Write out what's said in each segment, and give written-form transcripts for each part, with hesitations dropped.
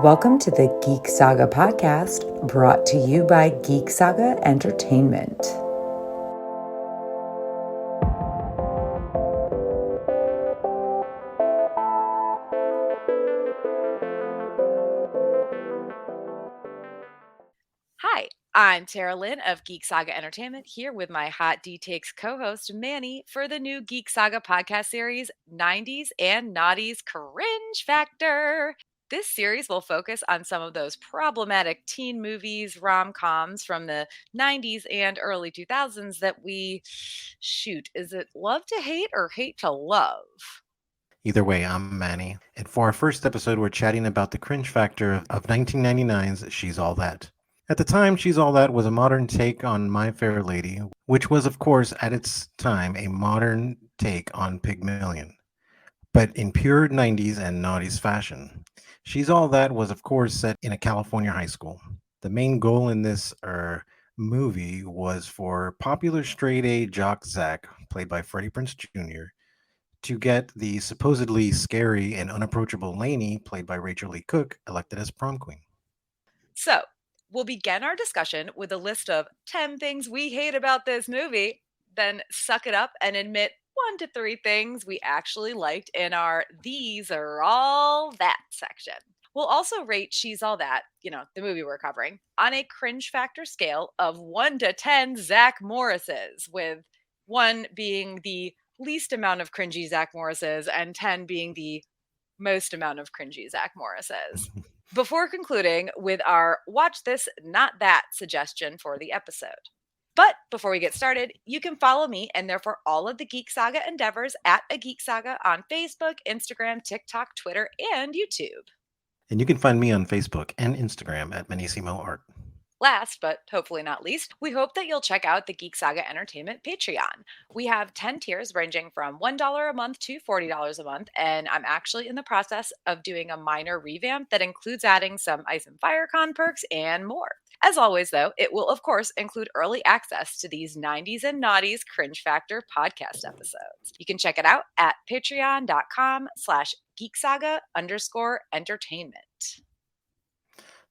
Welcome to the Geek Saga Podcast, brought to you by Geek Saga Entertainment. Hi, I'm Tara Lynn of Geek Saga Entertainment, here with my Hot D Takes co-host Manny for the new Geek Saga podcast series, 90s and Noughties Cringe Factor. This series will focus on some of those problematic teen movies, rom-coms from the 90s and early 2000s that is it love to hate or hate to love? Either way, I'm Manny. And for our first episode, we're chatting about the cringe factor of 1999's She's All That. At the time, She's All That was a modern take on My Fair Lady, which was, of course, at its time, a modern take on Pygmalion, but in pure 90s and noughties fashion. She's All That was, of course, set in a California high school. The main goal in this movie was for popular straight-A jock Zach, played by Freddie Prinze Jr., to get the supposedly scary and unapproachable Leigh, played by Rachel Lee Cook, elected as prom queen. So, we'll begin our discussion with a list of 10 things we hate about this movie, then suck it up and admit 1 to 3 things we actually liked in our These Are All That section. We'll also rate She's All That, the movie we're covering, on a cringe factor scale of 1 to 10 Zach Morrises, with 1 being the least amount of cringy Zach Morrises and 10 being the most amount of cringy Zach Morrises. Before concluding with our watch this, not that suggestion for the episode. But before we get started, you can follow me and therefore all of the Geek Saga endeavors at A Geek Saga on Facebook, Instagram, TikTok, Twitter, and YouTube. And you can find me on Facebook and Instagram at Menissimo Art. Last, but hopefully not least, we hope that you'll check out the Geek Saga Entertainment Patreon. We have 10 tiers ranging from $1 a month to $40 a month, and I'm actually in the process of doing a minor revamp that includes adding some Ice and FireCon perks and more. As always, though, it will, of course, include early access to these 90s and Noughties Cringe Factor podcast episodes. You can check it out at patreon.com/geeksaga_entertainment.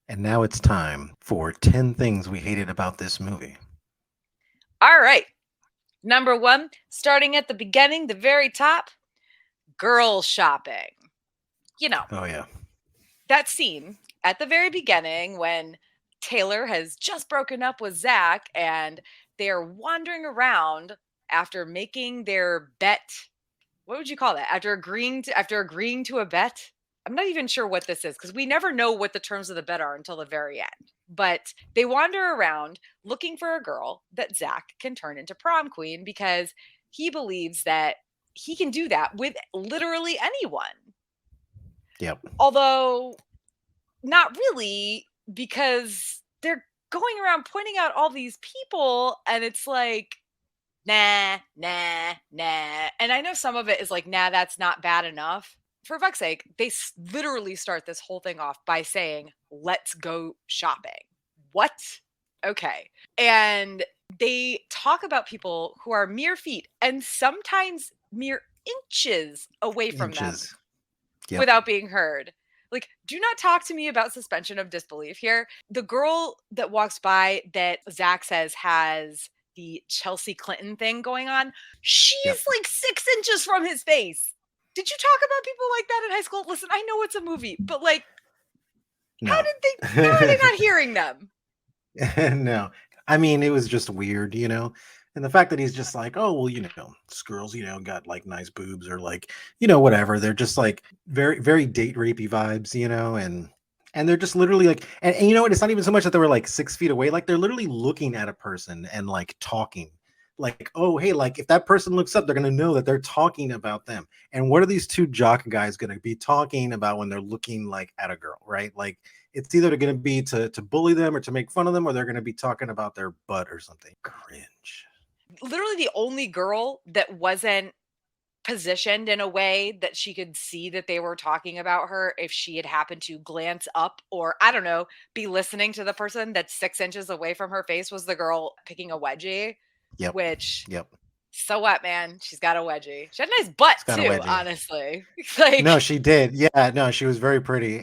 And now it's time for 10 things we hated about this movie. All right. Number 1, starting at the beginning, the very top, girl shopping. Oh, yeah. That scene at the very beginning when Taylor has just broken up with Zach and they're wandering around after making their bet. What would you call that? After agreeing to a bet? I'm not even sure what this is because we never know what the terms of the bet are until the very end. But they wander around looking for a girl that Zach can turn into prom queen because he believes that he can do that with literally anyone. Yep. Although not really, because they're going around pointing out all these people and it's like, nah. And I know some of it is like, nah, that's not bad enough. For fuck's sake, they literally start this whole thing off by saying, let's go shopping. What? Okay. And they talk about people who are mere feet and sometimes mere inches away from them without being heard. Like, do not talk to me about suspension of disbelief here. The girl that walks by that Zach says has the Chelsea Clinton thing going on, she's like 6 inches from his face. Did you talk about people like that in high school? Listen, I know it's a movie, but like, no. How are they not hearing them? No. I mean, it was just weird, And the fact that he's just like, oh, well, this girl's, got like nice boobs or like, whatever. They're just like very, very date rapey vibes, and they're just literally like, and you know what? It's not even so much that they were like 6 feet away. Like they're literally looking at a person and like talking. Like, oh, hey, like if that person looks up, they're going to know that they're talking about them. And what are these 2 jock guys going to be talking about when they're looking like at a girl, right? Like it's either going to be to bully them or to make fun of them, or they're going to be talking about their butt or something. Cringe. Literally the only girl that wasn't positioned in a way that she could see that they were talking about her if she had happened to glance up or, I don't know, be listening to the person that's 6 inches away from her face was the girl picking a wedgie. Yep. Which, yep. So what, man? She's got a wedgie. She had a nice butt She's got a too, wedgie. honestly. Like, No, she did. Yeah, no, she was very pretty.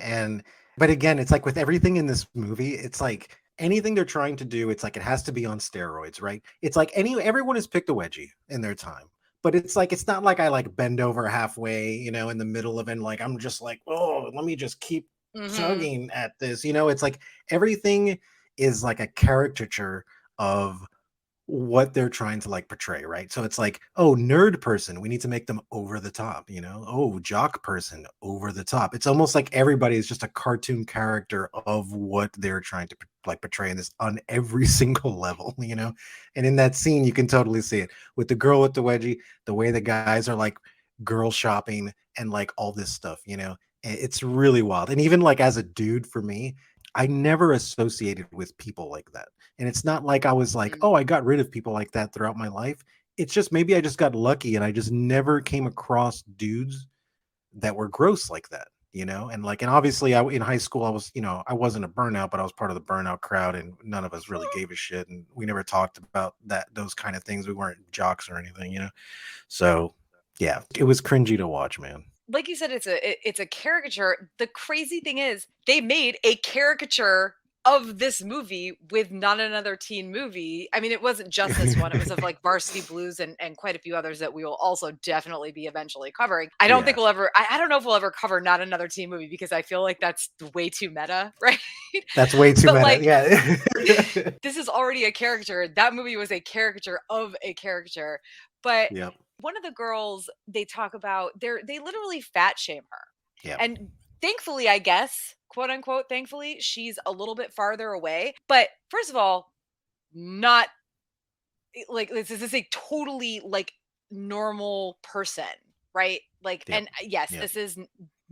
But again, it's like with everything in this movie, it's like anything they're trying to do, it's like it has to be on steroids, right? It's like everyone has picked a wedgie in their time. But it's like it's not like I like bend over halfway, in the middle of it, and like I'm just like, oh, let me just keep tugging at this. It's like everything is like a caricature of what they're trying to like portray, right? So it's like, oh, nerd person, we need to make them over the top, oh, jock person, over the top. It's almost like everybody is just a cartoon character of what they're trying to like portray in this on every single level, and in that scene you can totally see it with the girl with the wedgie, the way the guys are like girl shopping and like all this stuff, it's really wild. And even like as a dude, for me, I never associated with people like that. And it's not like I was like, oh, I got rid of people like that throughout my life. It's just maybe I just got lucky and I just never came across dudes that were gross like that, and like, and obviously in high school, I was, I wasn't a burnout, but I was part of the burnout crowd and none of us really gave a shit. And we never talked about those kind of things. We weren't jocks or anything, So yeah, it was cringy to watch, man. Like you said, it's a caricature. The crazy thing is they made a caricature of this movie with not another teen movie. I mean, it wasn't just this one. It was of like Varsity Blues and quite a few others that we will also definitely be eventually covering. I don't think we'll ever, I don't know if we'll ever cover not another teen movie because I feel like that's way too meta, right? That's way too meta. Like, yeah. This is already a caricature. That movie was a caricature of a caricature. But one of the girls they talk about, they literally fat shame her. Yeah. And thankfully, I guess, quote unquote, thankfully, she's a little bit farther away. But first of all, not like this is a totally like normal person, right? Like, and yes, this is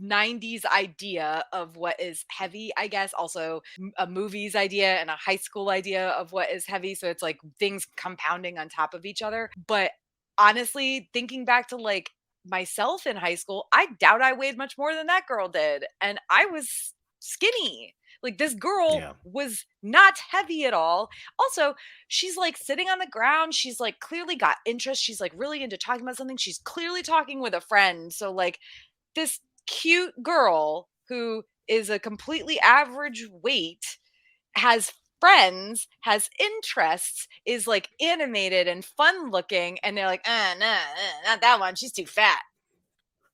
90s idea of what is heavy, I guess. Also a movie's idea and a high school idea of what is heavy. So it's like things compounding on top of each other. But honestly, thinking back to like myself in high school, I doubt I weighed much more than that girl did. And I was skinny. Like this girl was not heavy at all. Also, she's like sitting on the ground. She's like clearly got interest. She's like really into talking about something. She's clearly talking with a friend. So like this cute girl who is a completely average weight has friends, has interests, is like animated and fun looking, and they're like, nah, not that one. She's too fat.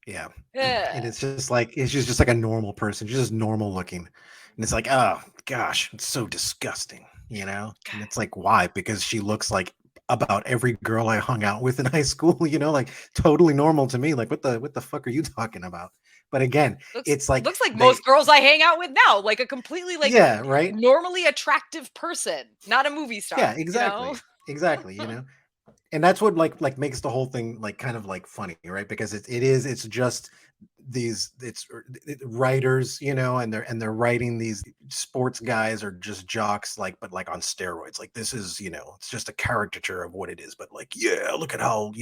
Yeah. And it's just like, she's just like a normal person. She's just normal looking. And it's like, oh gosh, it's so disgusting, And it's like, why? Because she looks like about every girl I hung out with in high school, like totally normal to me. Like, what the fuck are you talking about? But again, it's like looks like most girls I hang out with now, like a completely like right, normally attractive person, not a movie star. Yeah, exactly, exactly. And that's what like makes the whole thing like kind of like funny, right? Because it's just these writers, and they're writing these sports guys are just jocks, like, but like on steroids. Like this is, it's just a caricature of what it is. But like, yeah, look at how,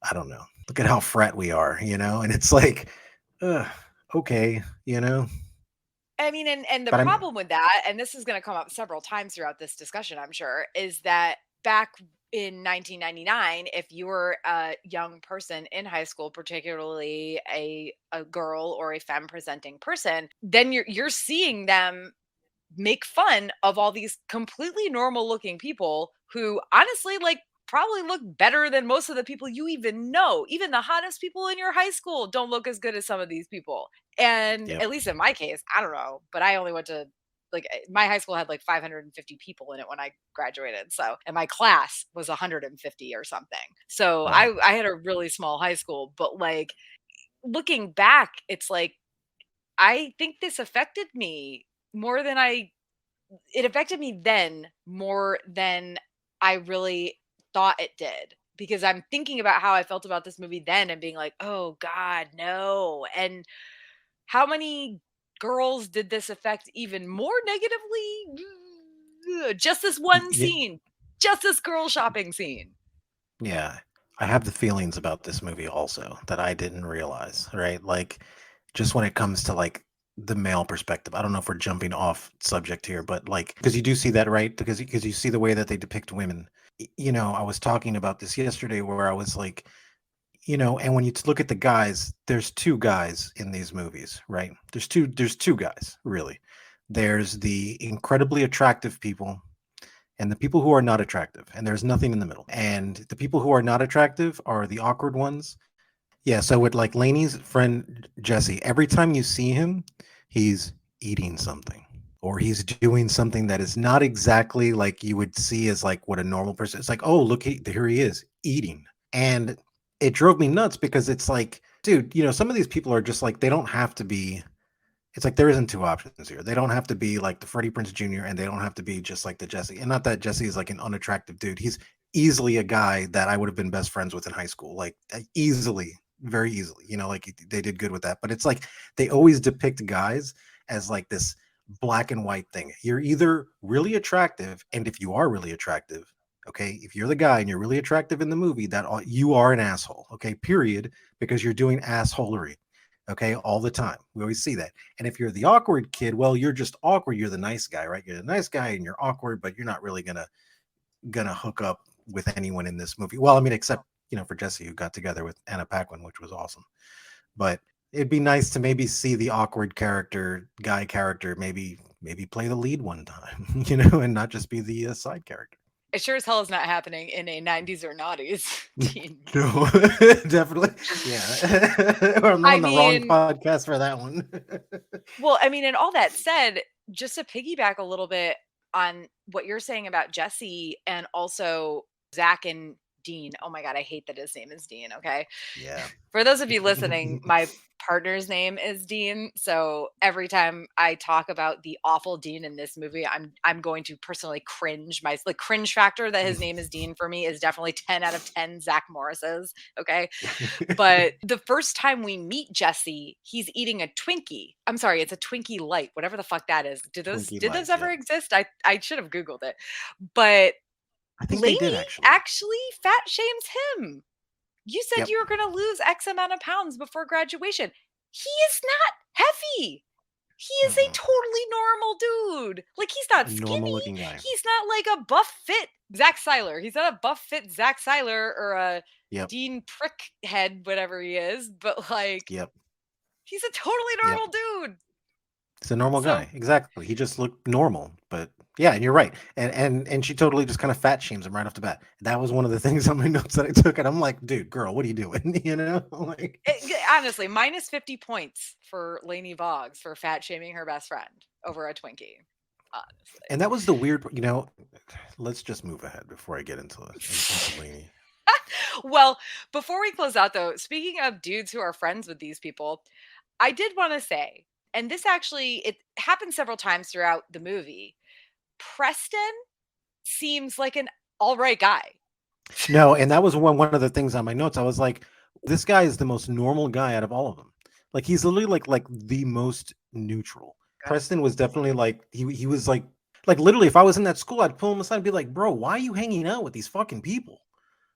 I don't know. Look at how frat we are, and it's like, okay, I mean, and the problem with that, and this is going to come up several times throughout this discussion, I'm sure, is that back in 1999, if you were a young person in high school, particularly a girl or a femme presenting person, then you're seeing them make fun of all these completely normal looking people who honestly like probably look better than most of the people you even know. Even the hottest people in your high school don't look as good as some of these people. And at least in my case, I don't know, but I only went to like my high school had like 550 people in it when I graduated. So, and my class was 150 or something. So I had a really small high school, but like looking back, it's like, I think this affected me more than it affected me then more than I really thought it did, because I'm thinking about how I felt about this movie then and being like, oh God, no. And how many girls did this affect even more negatively? Just this one scene, just this girl shopping scene. Yeah. I have the feelings about this movie also that I didn't realize, right? Like just when it comes to like the male perspective. I don't know if we're jumping off subject here, but like, because you do see that, right? Because you see the way that they depict women I was talking about this yesterday where I was like, and when you look at the guys, there's two guys in these movies, right? There's two guys, really. There's the incredibly attractive people and the people who are not attractive, and there's nothing in the middle. And the people who are not attractive are the awkward ones. Yeah, so with like Laney's friend Jesse, every time you see him, he's eating something or he's doing something that is not exactly like you would see as like what a normal person. It's like, oh, look, here he is eating. And it drove me nuts because it's like, dude, some of these people are just like, they don't have to be. It's like there isn't two options here. They don't have to be like the Freddie Prinze Jr. and they don't have to be just like the Jesse. And not that Jesse is like an unattractive dude. He's easily a guy that I would have been best friends with in high school. Like easily, very easily. Like they did good with that. But it's like they always depict guys as like this black and white thing. You're either really attractive, and if you are really attractive, okay, if you're the guy and you're really attractive in the movie, you are an asshole. Okay, period, because you're doing assholery. Okay, all the time. We always see that. And if you're the awkward kid, well, you're just awkward. You're the nice guy, right? You're the nice guy and you're awkward, but you're not really gonna hook up with anyone in this movie. Well, I mean, except for Jesse, who got together with Anna Paquin, which was awesome. But it'd be nice to maybe see the awkward guy character, maybe play the lead one time, and not just be the side character. It sure as hell is not happening in a 90s or Noughties teen. No, definitely. Yeah. We're on the wrong podcast for that one. Well, I mean, and all that said, just to piggyback a little bit on what you're saying about Jesse and also Zach and Dean. Oh my God, I hate that his name is Dean. Okay. Yeah. For those of you listening, my partner's name is Dean. So every time I talk about the awful Dean in this movie, I'm going to personally cringe. My cringe factor that his name is Dean for me is definitely 10 out of 10 Zach Morris's. Okay. But the first time we meet Jesse, he's eating a Twinkie. I'm sorry, it's a Twinkie Light, whatever the fuck that is. Did those ever exist? I should have Googled it. But I think Leigh they did actually fat shames him. You said Yep. you were going to lose X amount of pounds before graduation. He is not heavy. He is a totally normal dude. Like, he's not skinny. Normal looking guy. He's not like a buff fit Zach Seiler. He's not a buff fit Zach Seiler or a Dean Prickhead, whatever he is. But like, he's a totally normal dude. He's a normal guy. Exactly. He just looked normal. But yeah, and you're right. And she totally just kind of fat shames him right off the bat. That was one of the things on my notes that I took. And I'm like, dude, girl, what are you doing? Like, honestly, minus 50 points for Lainey Boggs for fat shaming her best friend over a Twinkie. Honestly. And that was the weird, let's just move ahead before I get into Lainey. Well, before we close out though, speaking of dudes who are friends with these people, I did want to say, and this actually, it happens several times throughout the movie. Preston seems like an all right guy. No, and that was one of the things on my notes. I was like, this guy is the most normal guy out of all of them. Like, he's literally like the most neutral. Preston was definitely like, he was like literally, if I was in that school, I'd pull him aside and be like, bro, why are you hanging out with these fucking people?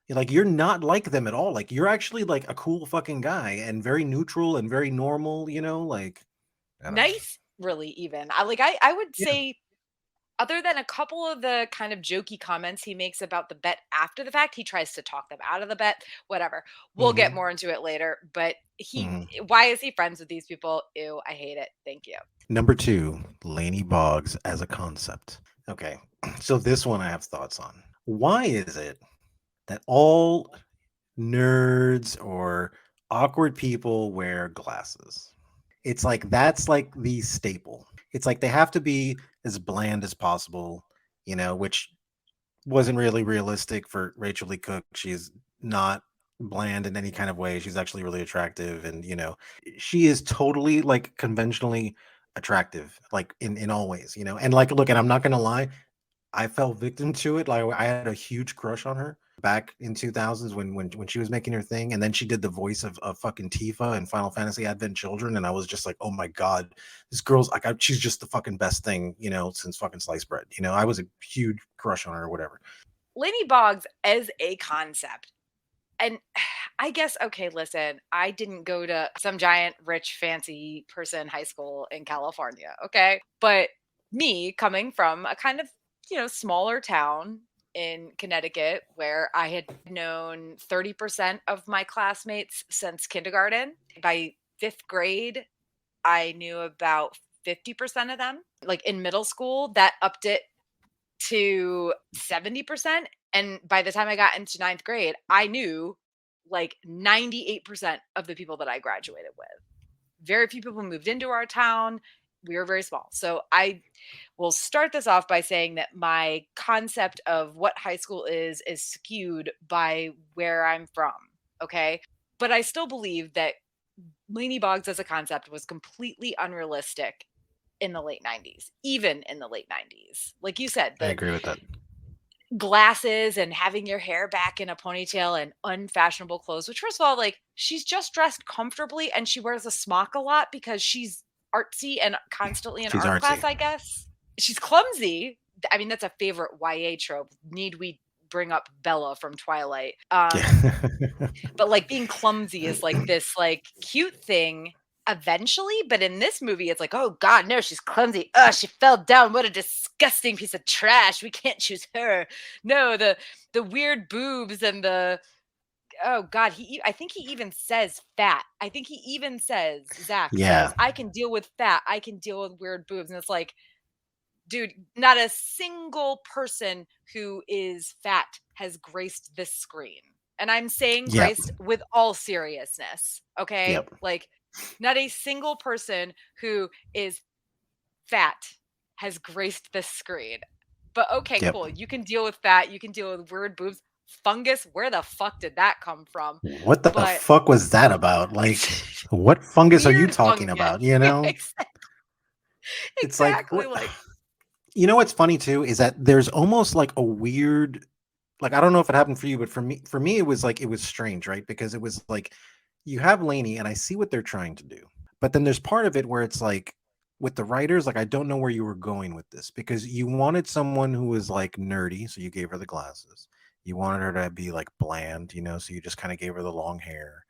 You're not like them at all. Like, you're actually like a cool fucking guy and very neutral and very normal, like nice, really, even. I would say, other than a couple of the kind of jokey comments he makes about the bet after the fact, he tries to talk them out of the bet, whatever. We'll get more into it later, but why is he friends with these people? Ew, I hate it. Thank you. Number 2, Lainey Boggs as a concept. Okay, so this one I have thoughts on. Why is it that all nerds or awkward people wear glasses? It's like, that's like the staple. It's like they have to be as bland as possible, which wasn't really realistic for Rachel Lee Cook. She's not bland in any kind of way. She's actually really attractive. And, she is totally like conventionally attractive, like in all ways, and like, look, and I'm not going to lie, I fell victim to it. Like, I had a huge crush on her back in 2000s when she was making her thing, and then she did the voice of fucking Tifa in Final Fantasy Advent Children, and I was just like, oh my god, this girl's like, she's just the fucking best thing, since fucking sliced bread. I was a huge crush on her or whatever. Lainey Boggs as a concept. And I guess, okay, listen, I didn't go to some giant, rich, fancy person high school in California, okay? But me coming from a kind of, smaller town in Connecticut where I had known 30% of my classmates since kindergarten. By 5th grade, I knew about 50% of them. Like in middle school, that upped it to 70%. And by the time I got into 9th grade, I knew like 98% of the people that I graduated with. Very few people moved into our town. We were very small. So I will start this off by saying that my concept of what high school is skewed by where I'm from. Okay. But I still believe that Laney Boggs as a concept was completely unrealistic in the late 90s, even in the late 90s. Like you said, I agree with that. Glasses and having your hair back in a ponytail and unfashionable clothes, which first of all, like she's just dressed comfortably and she wears a smock a lot because she's artsy and constantly in She's art class, artsy. I guess. She's clumsy. I mean, that's a favorite YA trope. Need we bring up Bella from Twilight? But like being clumsy is like this like cute thing eventually, but in this movie it's like, oh god, no, she's clumsy. Oh, she fell down. What a disgusting piece of trash. We can't choose her. No, the weird boobs and the oh god, I think he even says fat. I think he even says Zach Yeah. says, I can deal with fat. I can deal with weird boobs. And it's like, dude, not a single person who is fat has graced this screen. And I'm saying graced with all seriousness. Okay. Yep. Like, not a single person who is fat has graced this screen. But okay, cool. You can deal with fat. You can deal with weird boobs. Fungus, where the fuck did that come from? What the fuck was that about? Like, what fungus are you talking about? You know? It's exactly. Like, you know what's funny too is that there's almost like a weird, like, I don't know if it happened for you, but for me it was like, it was strange, right? Because it was like, you have Laney and I see what they're trying to do, but then there's part of it where it's like, with the writers, like, I don't know where you were going with this, because you wanted someone who was like nerdy, so you gave her the glasses. You wanted her to be like bland, you know, so you just kind of gave her the long hair,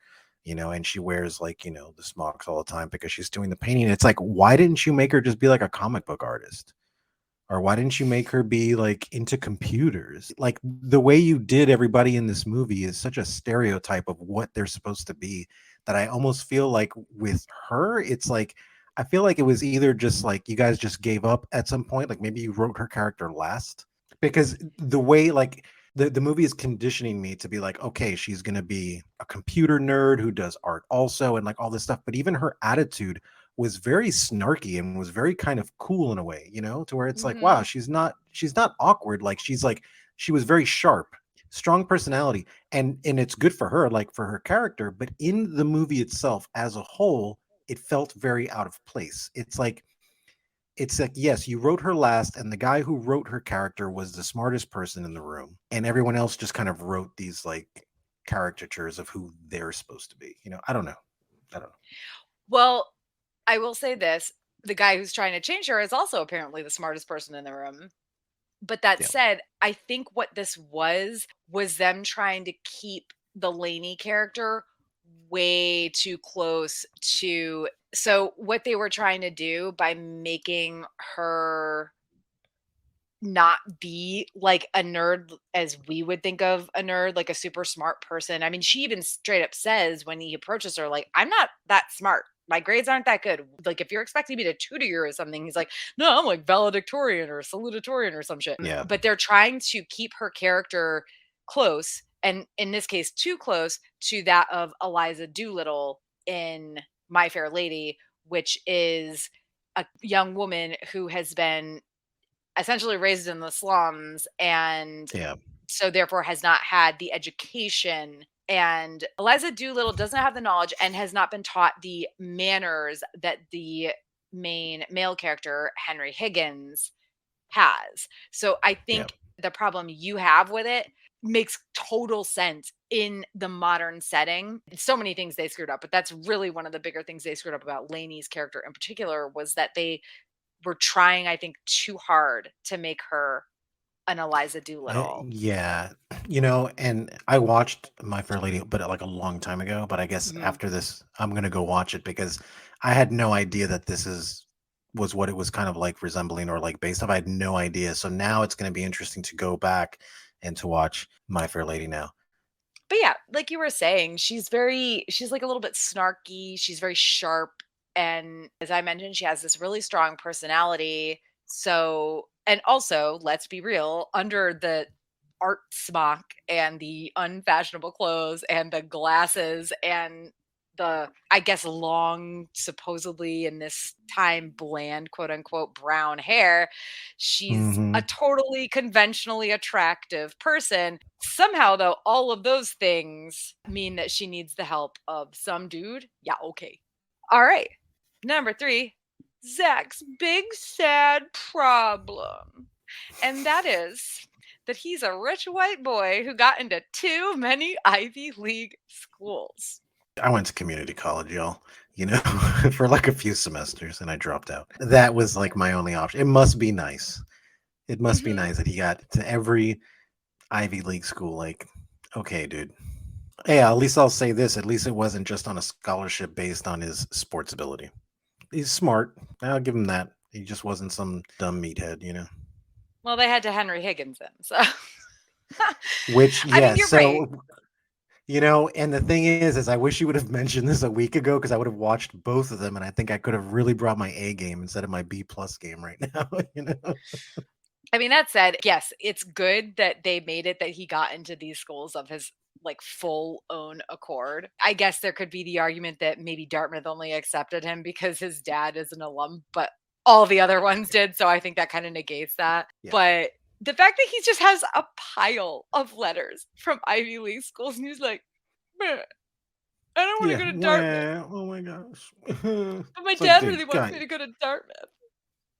you know, and she wears like, you know, the smocks all the time because she's doing the painting. It's like, why didn't you make her just be like a comic book artist? Or why didn't you make her be like into computers? Like, the way you did everybody in this movie is such a stereotype of what they're supposed to be that I almost feel like with her, it's like, I feel like it was either just like you guys just gave up at some point, like maybe you wrote her character last, because the way like the movie is conditioning me to be like, okay, she's going to be a computer nerd who does art also and like all this stuff. But even her attitude was very snarky and was very kind of cool in a way, you know, to where it's like, wow, she's not awkward. Like, she was very sharp, strong personality. And it's good for her, like for her character. But in the movie itself as a whole, it felt very out of place. It's like, yes, you wrote her last, and the guy who wrote her character was the smartest person in the room, and everyone else just kind of wrote these like caricatures of who they're supposed to be. You know, I don't know. Well, I will say this: the guy who's trying to change her is also apparently the smartest person in the room. But that said, I think what this was them trying to keep the Laney character way too close to. So what they were trying to do by making her not be like a nerd as we would think of a nerd, like a super smart person. I mean, she even straight up says when he approaches her, like, I'm not that smart. My grades aren't that good. Like, if you're expecting me to tutor you or something, he's like, no, I'm like valedictorian or salutatorian or some shit. Yeah. But they're trying to keep her character close, and in this case, too close to that of Eliza Doolittle in My Fair Lady, which is a young woman who has been essentially raised in the slums and so therefore has not had the education. And Eliza Doolittle doesn't have the knowledge and has not been taught the manners that the main male character, Henry Higgins, has. So I think the problem you have with it makes total sense in the modern setting. So many things they screwed up, but that's really one of the bigger things they screwed up about Laney's character in particular, was that they were trying, I think, too hard to make her an Eliza Doolittle. You know, and I watched My Fair Lady, but like a long time ago. But I guess after this, I'm gonna go watch it because I had no idea that this was what it was kind of like resembling or like based off. I had no idea. So now it's gonna be interesting to go back and to watch My Fair Lady now. But yeah, like you were saying, she's like a little bit snarky. She's very sharp. And as I mentioned, she has this really strong personality. So, and also, let's be real, under the art smock and the unfashionable clothes and the glasses and the, I guess, long, supposedly in this time, bland, quote unquote, brown hair, she's a totally conventionally attractive person. Somehow, though, all of those things mean that she needs the help of some dude. Yeah, okay. All right. Number 3, Zach's big sad problem. And that is that he's a rich white boy who got into too many Ivy League schools. I went to community college, y'all, for like a few semesters, and I dropped out. That was like my only option. It must be nice. It must be nice that he got to every Ivy League school. Like, okay, dude. Yeah, at least I'll say this. At least it wasn't just on a scholarship based on his sports ability. He's smart. I'll give him that. He just wasn't some dumb meathead. Well, they had to Henry Higgins him, so. Which, yeah, I mean, you're so... right. And the thing is I wish you would have mentioned this a week ago, because I would have watched both of them, and I think I could have really brought my A game instead of my B+ game right now. I mean, that said, yes, it's good that they made it that he got into these schools of his like full own accord. I guess there could be the argument that maybe Dartmouth only accepted him because his dad is an alum, but all the other ones did. So I think that kind of negates that. Yeah. But the fact that he just has a pile of letters from Ivy League schools, and he's like, man, I don't want to go to Dartmouth. Oh my gosh. But my dad really wants me to go to Dartmouth.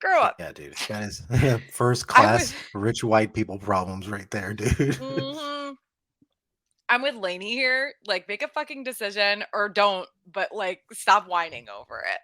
Grow up. Yeah, dude. That is first class rich white people problems right there, dude. I'm with Leigh here. Like, make a fucking decision or don't, but like, stop whining over it.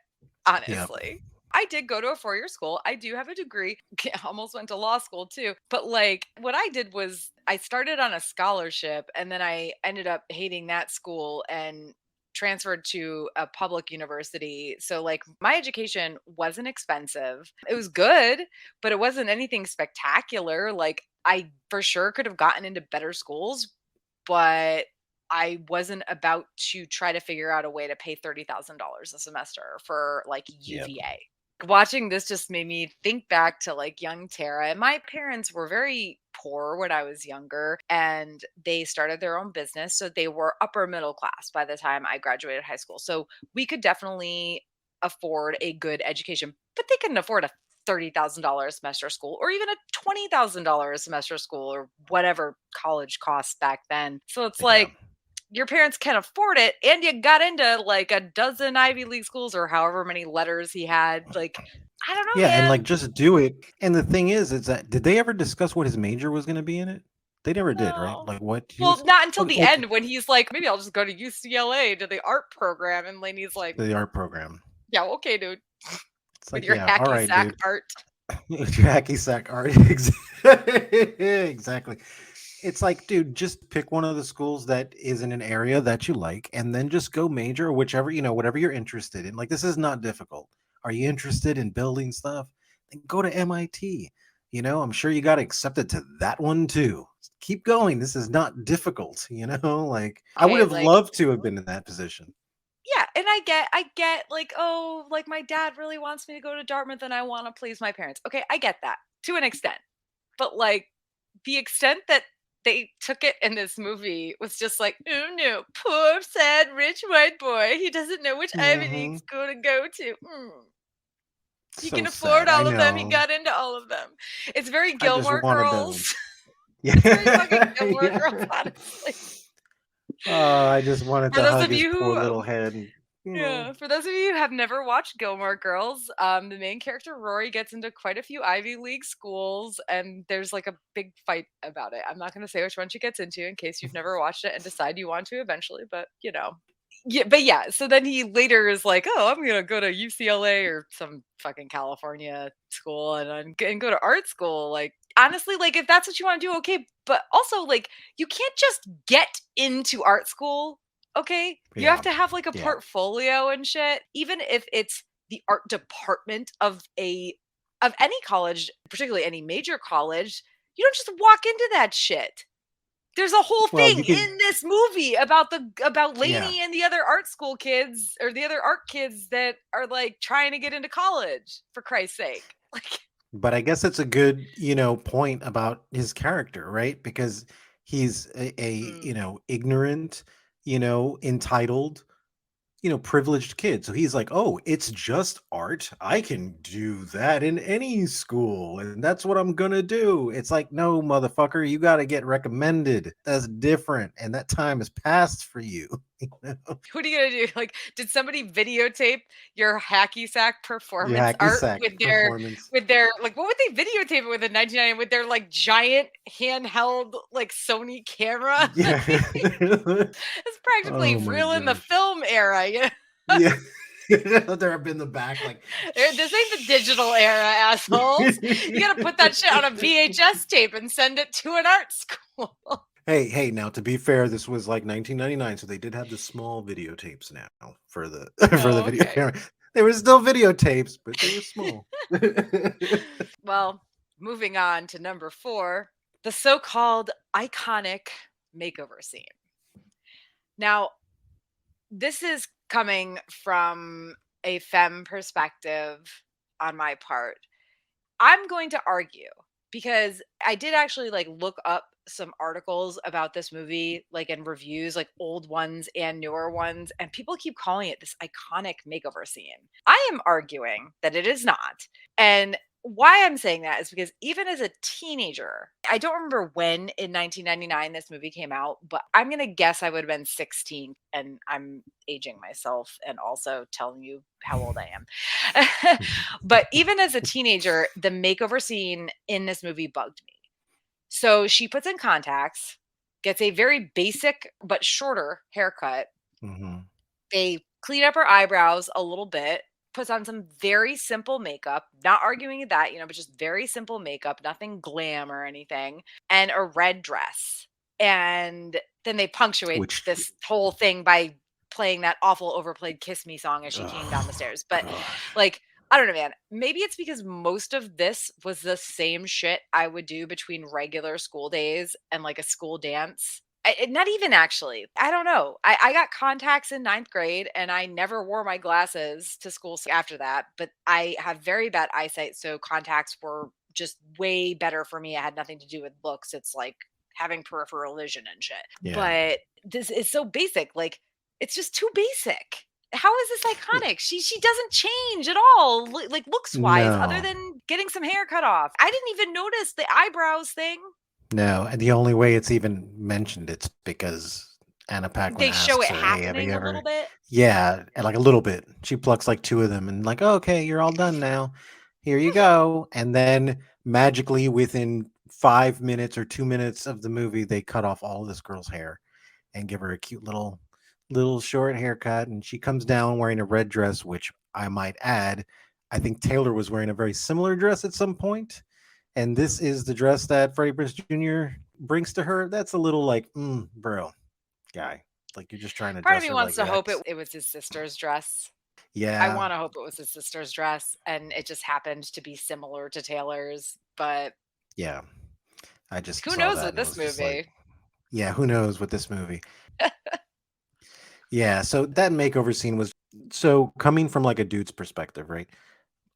Honestly. Yep. I did go to a 4-year school. I do have a degree. Almost went to law school too. But like, what I did was I started on a scholarship, and then I ended up hating that school and transferred to a public university. So like, my education wasn't expensive. It was good, but it wasn't anything spectacular. Like, I for sure could have gotten into better schools, but I wasn't about to try to figure out a way to pay $30,000 a semester for like UVA. Yep. Watching this just made me think back to like young Tara. And my parents were very poor when I was younger, and they started their own business. So they were upper middle class by the time I graduated high school. So we could definitely afford a good education, but they couldn't afford a $30,000 a semester school, or even a $20,000 a semester school, or whatever college cost back then. So it's like, your parents can afford it, and you got into like a dozen Ivy League schools, or however many letters he had. Like, I don't know. Yeah, man. And like, just do it. And the thing is that did they ever discuss what his major was going to be in it? They never did, right? Like, what? Not until the end, when he's like, maybe I'll just go to UCLA to the art program, and Lainey's like, the art program. Yeah, okay, dude. It's with like, your hacky sack dude. art. Your hacky sack art. Exactly. It's like, dude, just pick one of the schools that is in an area that you like, and then just go major, or whichever, whatever you're interested in. Like, this is not difficult. Are you interested in building stuff? Then go to MIT. I'm sure you got accepted to that one too. Keep going. This is not difficult. Like, I would have loved to have been in that position. Yeah, and I get like, oh, like my dad really wants me to go to Dartmouth and I want to please my parents. Okay, I get that to an extent. But like, the extent that they took it in this movie was just like, oh no, poor sad rich white boy. He doesn't know which Ivy League school to go to. He can afford all of them. He got into all of them. It's very Gilmore Girls. Yeah. It's very fucking Gilmore Girls, honestly. I just wanted to hug his poor little head. Yeah, for those of you who have never watched Gilmore Girls, the main character Rory gets into quite a few Ivy League schools, and there's like a big fight about it. I'm not going to say which one she gets into in case you've never watched it and decide you want to eventually, but yeah. So then he later is like, oh, I'm going to go to UCLA or some fucking California school and go to art school. Like, honestly, like, if that's what you want to do, okay. But also, like, you can't just get into art school. Okay, you have to have like a portfolio and shit. Even if it's the art department of any college, particularly any major college, You don't just walk into that shit. There's a whole Well, thing you could, in this movie about yeah. Leigh and the other art school kids or the other art kids that are like trying to get into college, for Christ's sake. Like, But I guess it's a good, point about his character, right? Because he's a ignorant, entitled, privileged kid. So he's like, oh, it's just art. I can do that in any school. And that's what I'm going to do. It's like, no, motherfucker, you got to get recommended. That's different. And that time has passed for you. what are you gonna do? Like, did somebody videotape your hacky sack Your performance hacky art sack performance. with their like what would they videotape it with in 1990 with their like giant handheld like Sony camera? Yeah. It's practically Oh my real in the gosh. film era. You know? Yeah. They're up in the back like This ain't the digital era, assholes. You gotta put that shit on a VHS tape and send it to an art school. Hey, now to be fair, this was like 1999, so they did have the small videotapes now for the for the video Okay. camera. They were still videotapes, but they were small. Well, moving on to number 4, the so-called iconic makeover scene. Now, this is coming from a femme perspective on my part. I'm going to argue because I did actually like look up some articles about this movie, like in reviews, like old ones and newer ones, and people keep calling it this iconic makeover scene. I am arguing that it is not. And why I'm saying that is because even as a teenager, I don't remember when in 1999 this movie came out, but I'm going to guess I would have been 16, and I'm aging myself and also telling you how old I am. But even as a teenager, the makeover scene in this movie bugged me. So she puts in contacts, gets a very basic but shorter haircut. Mhm. They clean up her eyebrows a little bit, puts on some very simple makeup, not arguing that, but just very simple makeup, nothing glam or anything, and a red dress. And then they punctuate Which this whole thing by playing that awful overplayed Kiss Me song as she came down the stairs. But gosh. like, I don't know, man. Maybe it's because most of this was the same shit I would do between regular school days and like a school dance. Not even actually. I don't know. I got contacts in ninth grade and I never wore my glasses to school after that. But I have very bad eyesight. So contacts were just way better for me. It had nothing to do with looks. It's like having peripheral vision and shit. Yeah. But this is so basic. Like, it's just too basic. How is this iconic? She doesn't change at all, like looks wise, other No. than getting some hair cut off. I didn't even notice the eyebrows thing. No, and the only way it's even mentioned it's because Anna Paquin They show asks it her, "Hey, have you happening a little ever?" bit. Yeah, and like a little bit. She plucks like 2 of them and like, oh, "Okay, you're all done now. Here you go." And then magically within 5 minutes or 2 minutes of the movie, they cut off all of this girl's hair and give her a cute little short haircut, and she comes down wearing a red dress, which I might add, I think Taylor was wearing a very similar dress at some point. And this is the dress that Freddie Prinze Jr. brings to her. That's a little like, bro, guy. Like you're just trying to Part of dress me her wants like to hope X. it was his sister's dress. I Yeah, want to hope it was his sister's dress and it just happened to be similar to Taylor's, but yeah. I just who saw knows that with and this was just like, movie? yeah, who knows with this movie? Yeah, so that makeover scene was so coming from like a dude's perspective, right?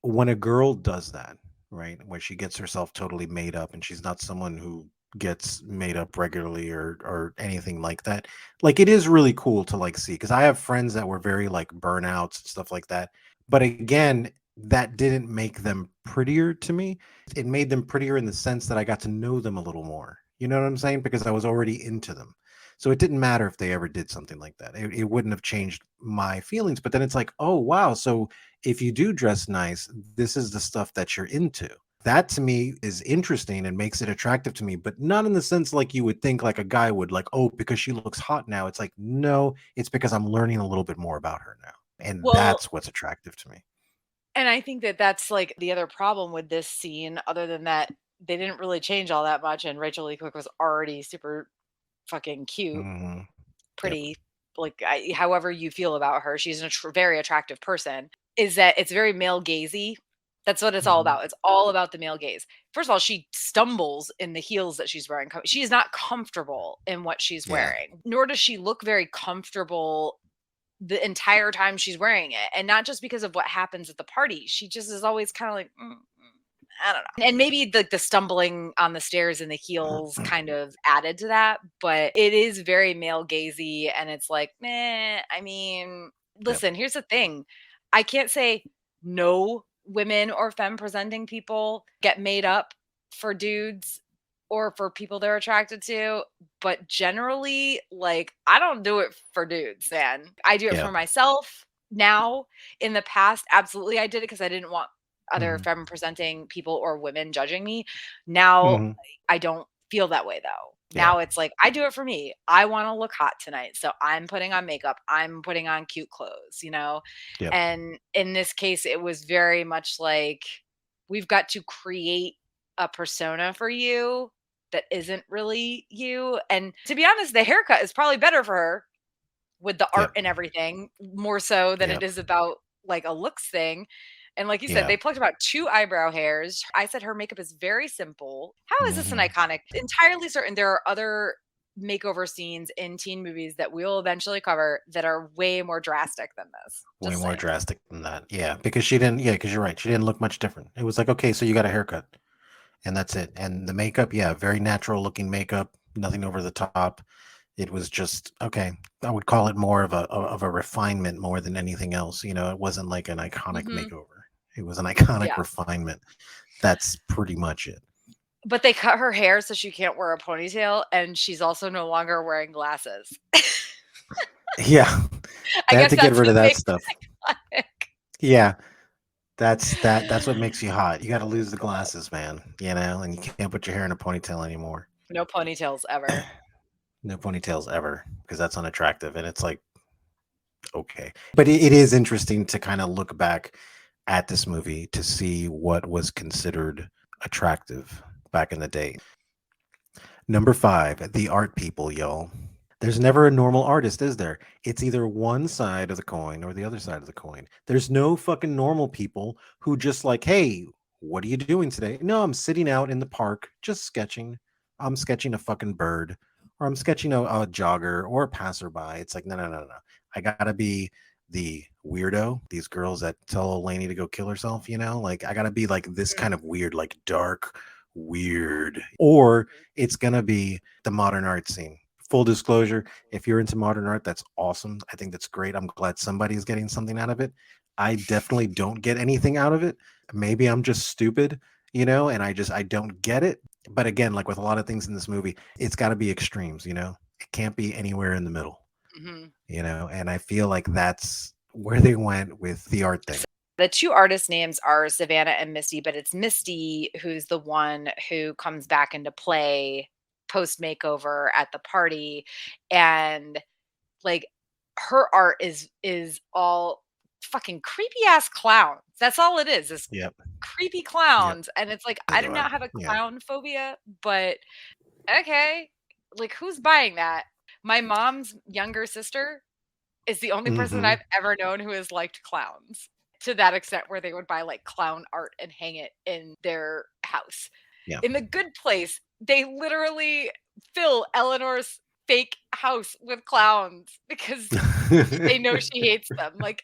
When a girl does that, right, where she gets herself totally made up and she's not someone who gets made up regularly or anything like that, like it is really cool to like see because I have friends that were very like burnouts and stuff like that. But again, that didn't make them prettier to me. It made them prettier in the sense that I got to know them a little more. You know what I'm saying? Because I was already into them. So it didn't matter if they ever did something like that. It wouldn't have changed my feelings. But then it's like, oh wow, so if you do dress nice, this is the stuff that you're into. That to me is interesting and makes it attractive to me, but not in the sense like you would think like a guy would like, oh, because she looks hot now. It's like, no, it's because I'm learning a little bit more about her now. And Well, that's what's attractive to me. and I think that that's like the other problem with this scene, other than that, they didn't really change all that much. And Rachel Lee Cook was already super fucking cute, Hmm. Yep. pretty, like however you feel about her, she's a very attractive person. Is that it's very male gazy That's what it's all about. It's all about the male gaze. First of all, she stumbles in the heels that she's wearing. She is not comfortable in what she's wearing, nor does she look very comfortable the entire time she's wearing it. And not just because of what happens at the party. She just is always kind of like, I don't know. And maybe the stumbling on the stairs in the heels kind of added to that. But it is very male gazy. And it's like, I mean, listen, here's the thing. I can't say no women or femme presenting people get made up for dudes or for people they're attracted to, but generally, like, I don't do it for dudes, man. I do it for myself now. In the past, absolutely I did it because I didn't want other femme presenting people or women judging me. Now I don't feel that way though. Now it's like, I do it for me. I want to look hot tonight. So I'm putting on makeup. I'm putting on cute clothes, you know? And in this case, it was very much like, we've got to create a persona for you that isn't really you. And to be honest, the haircut is probably better for her with the art and everything, more so than it is about like a looks thing. And like you said, they plucked about 2 eyebrow hairs. I said her makeup is very simple. How is this an iconic? Entirely certain there are other makeover scenes in teen movies that we'll eventually cover that are way more drastic than this. Way more drastic than that. Yeah, because you're right. She didn't look much different. It was like, okay, so you got a haircut and that's it. And the makeup, very natural looking makeup, nothing over the top. It was just, okay, I would call it more of a refinement more than anything else. You know, it wasn't like an iconic makeover. It was an iconic refinement. That's pretty much it. But they cut her hair so she can't wear a ponytail, and she's also no longer wearing glasses. They had to get rid of that stuff. Yeah. That's what makes you hot. You got to lose the glasses, man, you know, and you can't put your hair in a ponytail anymore. No ponytails ever. No ponytails ever, because that's unattractive. And it's like, okay. But it is interesting to kind of look back at this movie to see what was considered attractive back in the day. Number 5, the art people, y'all. There's never a normal artist, is there? It's either one side of the coin or the other side of the coin. There's no fucking normal people who just like, hey, what are you doing today? No, I'm sitting out in the park just sketching. I'm sketching a fucking bird, or I'm sketching a jogger or a passerby. It's like, no. I gotta be the weirdo, these girls that tell old Leigh to go kill herself, you know, like I gotta be like this kind of weird, like dark, weird, or it's gonna be the modern art scene. Full disclosure, if you're into modern art, that's awesome. I think that's great. I'm glad somebody's getting something out of it. I definitely don't get anything out of it. Maybe I'm just stupid, you know, and I don't get it. But again, like with a lot of things in this movie, it's got to be extremes, you know, it can't be anywhere in the middle. You know, and I feel like that's where they went with the art thing. The 2 artist names are Savannah and Misty, but it's Misty who's the one who comes back into play post makeover at the party, and like her art is all fucking creepy ass clowns. That's all it is creepy clowns. And it's like, I do not have a clown phobia, but okay, like who's buying that? My mom's younger sister is the only person that I've ever known who has liked clowns to that extent where they would buy like clown art and hang it in their house. In The Good Place, they literally fill Eleanor's fake house with clowns because they know she hates them. Like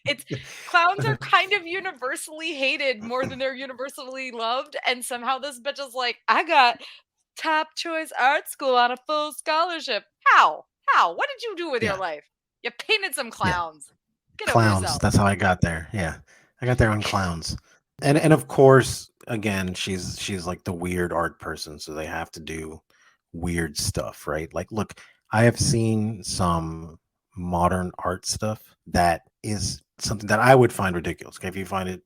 clowns are kind of universally hated more than they're universally loved. And somehow this bitch is like, I got top choice art school on a full scholarship. How? What did you do with your life? You painted some clowns. Get clowns. That's how I got there. Yeah. I got there on clowns. And of course, again, she's like the weird art person, so they have to do weird stuff, right? Like, look, I have seen some modern art stuff that is something that I would find ridiculous. Okay, if you find it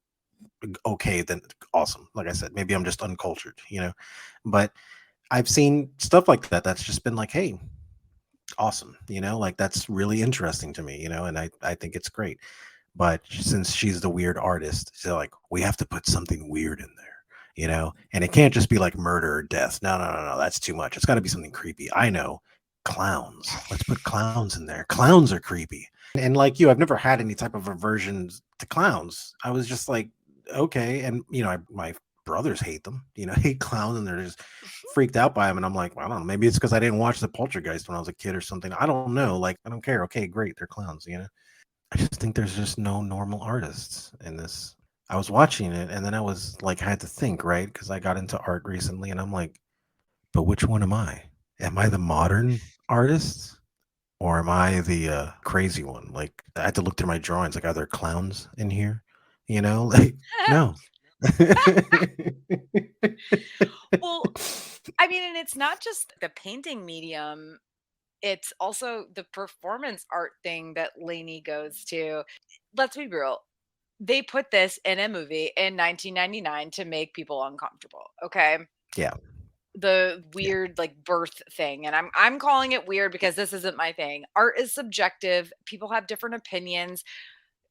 okay, then awesome. Like I said, maybe I'm just uncultured, you know, but I've seen stuff like that that's just been like, hey, awesome, you know, like that's really interesting to me, you know, and I think it's great. But since she's the weird artist, so like we have to put something weird in there, you know, and it can't just be like murder or death. No, that's too much. It's got to be something creepy. I know, clowns. Let's put clowns in there. Clowns are creepy. And like you, I've never had any type of aversion to clowns. I was just like, okay. And my brothers hate them, hate clowns, and they're just freaked out by them. And I'm like, well, I don't know, maybe it's because I didn't watch the Poltergeist when I was a kid or something. I don't know. Like, I don't care. Okay, great, they're clowns. I just think there's just no normal artists in this. I was watching it, and then I was like, I had to think, right? Because I got into art recently, and I'm like, but which one am I? Am I the modern artist, or am I the crazy one? Like, I had to look through my drawings. Like, are there clowns in here? Like, no. Well, I mean, and it's not just the painting medium, it's also the performance art thing that Leigh goes to. Let's be real. They put this in a movie in 1999 to make people uncomfortable. Okay. Yeah. The weird like birth thing. And I'm calling it weird because this isn't my thing. Art is subjective. People have different opinions.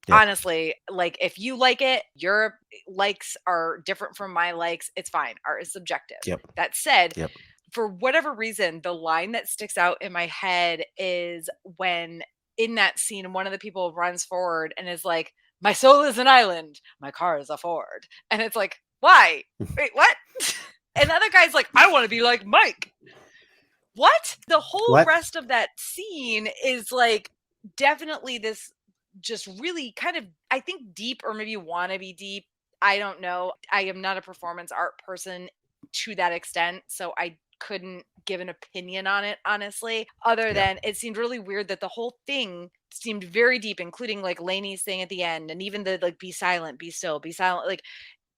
Yep. Honestly, like if you like it, your likes are different from my likes. It's fine. Art is subjective. Yep. That said, Yep. for whatever reason, the line that sticks out in my head is when in that scene, one of the people runs forward and is like, my soul is an island. My car is a Ford. And it's like, why? Wait, what? And the other guy's like, I want to be like Mike. What? The whole rest of that scene is like definitely this just really kind of, I think, deep, or maybe want to be deep. I don't know. I am not a performance art person to that extent, so I couldn't give an opinion on it, honestly, other than it seemed really weird that the whole thing seemed very deep, including like Lainey's thing at the end, and even the like, be silent, be still, be silent. Like,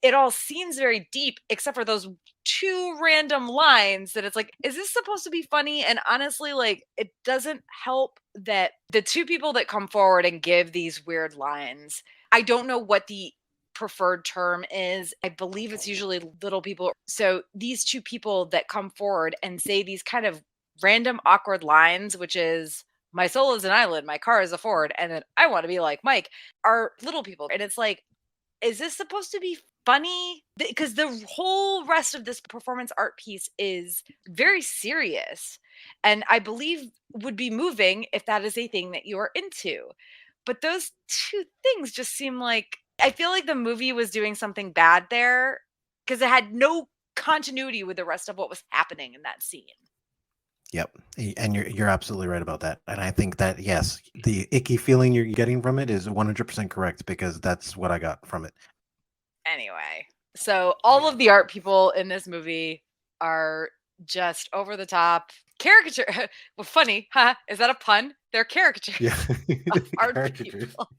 it all seems very deep, except for those two random lines that it's like, is this supposed to be funny? And honestly, like, it doesn't help that the two people that come forward and give these weird lines, I don't know what the preferred term is. I believe it's usually little people. So these two people that come forward and say these kind of random awkward lines, which is, my soul is an island, my car is a Ford, and then I want to be like Mike, are little people. And it's like, is this supposed to be funny? Because the whole rest of this performance art piece is very serious, and I believe would be moving if that is a thing that you are into. But those two things just seem like, I feel like the movie was doing something bad there because it had no continuity with the rest of what was happening in that scene. Yep. And you're absolutely right about that. And I think that, yes, the icky feeling you're getting from it is 100% correct, because that's what I got from it. Anyway, so all of the art people in this movie are just over the top caricature. Well, funny, huh? Is that a pun? They're caricatures. Yeah. Art Caricatures. people.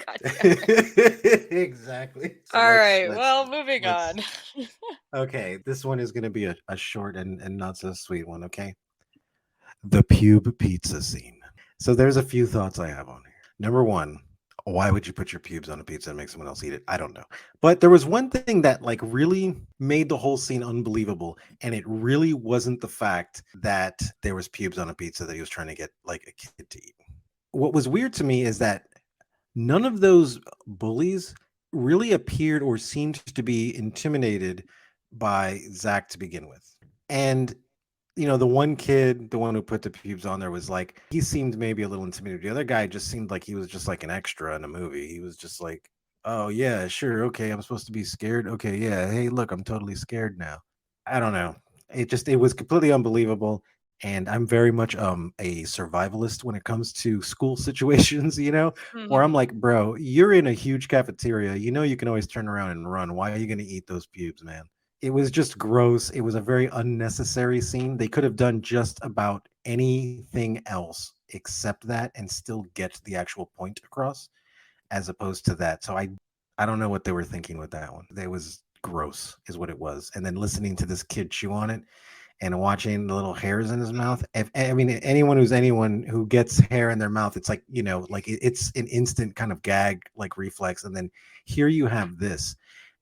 God damn it. Exactly. So all right. Well, moving on. Okay. This one is going to be a short and not so sweet one. Okay. The pube pizza scene. So there's a few thoughts I have on here. Number one, why would you put your pubes on a pizza and make someone else eat it? I don't know. But there was one thing that like really made the whole scene unbelievable. And it really wasn't the fact that there was pubes on a pizza that he was trying to get like a kid to eat. What was weird to me is that none of those bullies really appeared or seemed to be intimidated by Zach to begin with. And the one kid, the one who put the pubes on there, was like, he seemed maybe a little intimidated. The other guy just seemed like he was just like an extra in a movie. He was just like, oh yeah, sure, okay, I'm supposed to be scared. Okay, yeah, hey, look, I'm totally scared now. I don't know. It was completely unbelievable. And I'm very much a survivalist when it comes to school situations, where I'm like, bro, you're in a huge cafeteria. You can always turn around and run. Why are you going to eat those pubes, man? It was just gross. It was a very unnecessary scene. They could have done just about anything else except that and still get the actual point across, as opposed to that. So I don't know what they were thinking with that one. It was gross is what it was. And then listening to this kid chew on it and watching the little hairs in his mouth. Anyone who gets hair in their mouth, it's like, it's an instant kind of gag, like reflex. And then here you have this.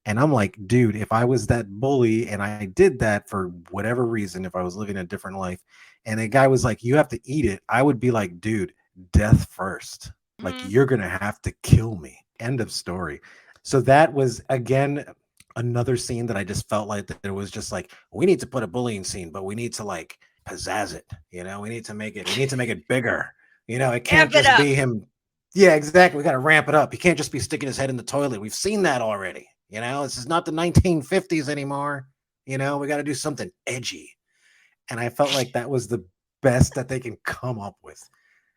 And I'm like, dude, if I was that bully and I did that for whatever reason, if I was living a different life, and a guy was like, you have to eat it, I would be like, dude, death first. Like, you're going to have to kill me. End of story. So that was, again, another scene that I just felt like that it was just like, we need to put a bullying scene, but we need to like pizzazz it. We need to make it bigger. It can't just be him. Yeah, exactly. We got to ramp it up. He can't just be sticking his head in the toilet. We've seen that already. You know, this is not the 1950s anymore. You know, we got to do something edgy. And I felt like that was the best that they can come up with.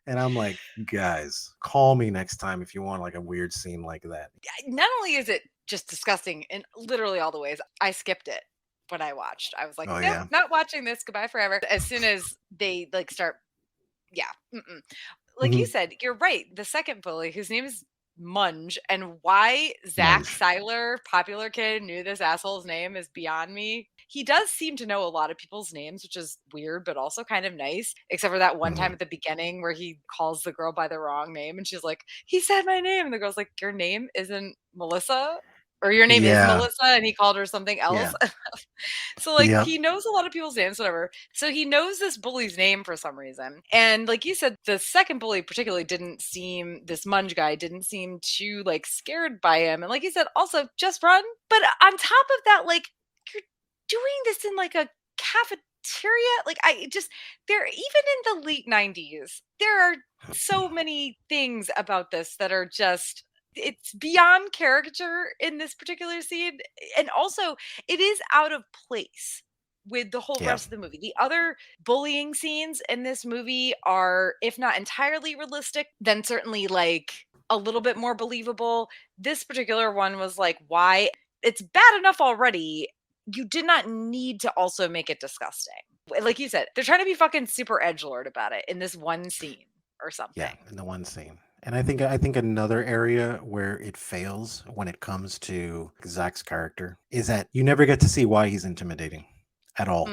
And I'm like, guys, call me next time if you want like a weird scene like that. Not only is it just disgusting in literally all the ways, I skipped it when I watched. I was like, Oh, nope, yeah. not watching this. Goodbye forever. As soon as they like start, yeah. Like you said, you're right. The second bully, whose name is Munge, and why Zach Munge. Seiler, popular kid, knew this asshole's name is beyond me. He does seem to know a lot of people's names, which is weird, but also kind of nice, except for that one time at the beginning where he calls the girl by the wrong name and she's like, he said my name. And the girl's like, your name isn't Melissa? Or your name is Yeah. Melissa, and he called her something else. Yeah. So, like, Yep. he knows a lot of people's names, whatever. So he knows this bully's name for some reason. And like you said, the second bully particularly didn't seem, this Munge guy didn't seem too, like, scared by him. And like you said, also, just run. But on top of that, like, you're doing this in, like, a cafeteria. Like, even in the late 90s, there are so many things about this that are just, it's beyond caricature in this particular scene. And also, it is out of place with the whole rest of the movie. The other bullying scenes in this movie are, if not entirely realistic, then certainly like a little bit more believable. This particular one was like, why? It's bad enough already. You did not need to also make it disgusting. Like you said, they're trying to be fucking super edgelord about it in this one scene or something. Yeah, in the one scene. And I think another area where it fails when it comes to Zach's character is that you never get to see why he's intimidating at all.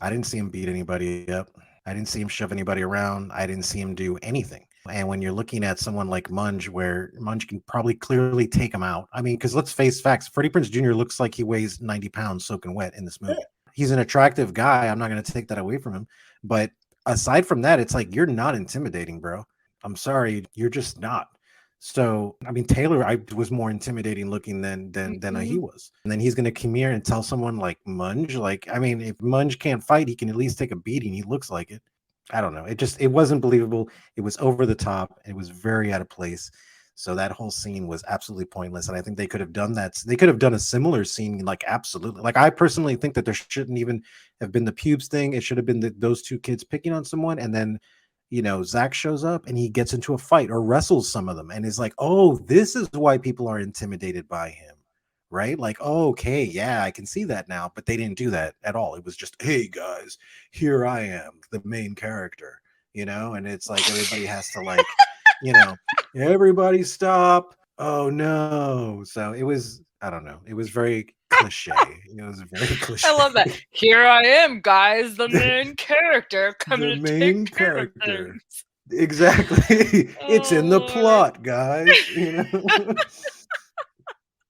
I didn't see him beat anybody up. I didn't see him shove anybody around. I didn't see him do anything. And when you're looking at someone like Munge, where Munge can probably clearly take him out. I mean, because let's face facts, Freddie Prinze Jr. looks like he weighs 90 pounds soaking wet in this movie. He's an attractive guy. I'm not going to take that away from him. But aside from that, it's like, you're not intimidating, bro. I'm sorry, you're just not. So, I mean, Taylor, I was more intimidating looking than he was. And then he's going to come here and tell someone like Munge, like, I mean, if Munge can't fight, he can at least take a beating. He looks like it. I don't know. It wasn't believable. It was over the top. It was very out of place. So that whole scene was absolutely pointless. And I think they could have done that. They could have done a similar scene, like absolutely. Like, I personally think that there shouldn't even have been the pubes thing. It should have been those two kids picking on someone, and then, you know, Zach shows up and he gets into a fight or wrestles some of them and is like, oh, this is why people are intimidated by him, right? Like, oh, okay, yeah, I can see that now. But they didn't do that at all. It was just, hey, guys, here I am, the main character, you know? And it's like everybody has to, like, you know, everybody stop. Oh, no. So it was, I don't know. It was very cliche. It was very cliche. I love that. Here I am, guys, the main character coming The to main take care of character. things. Exactly. It's in the Lord. plot, guys. You know?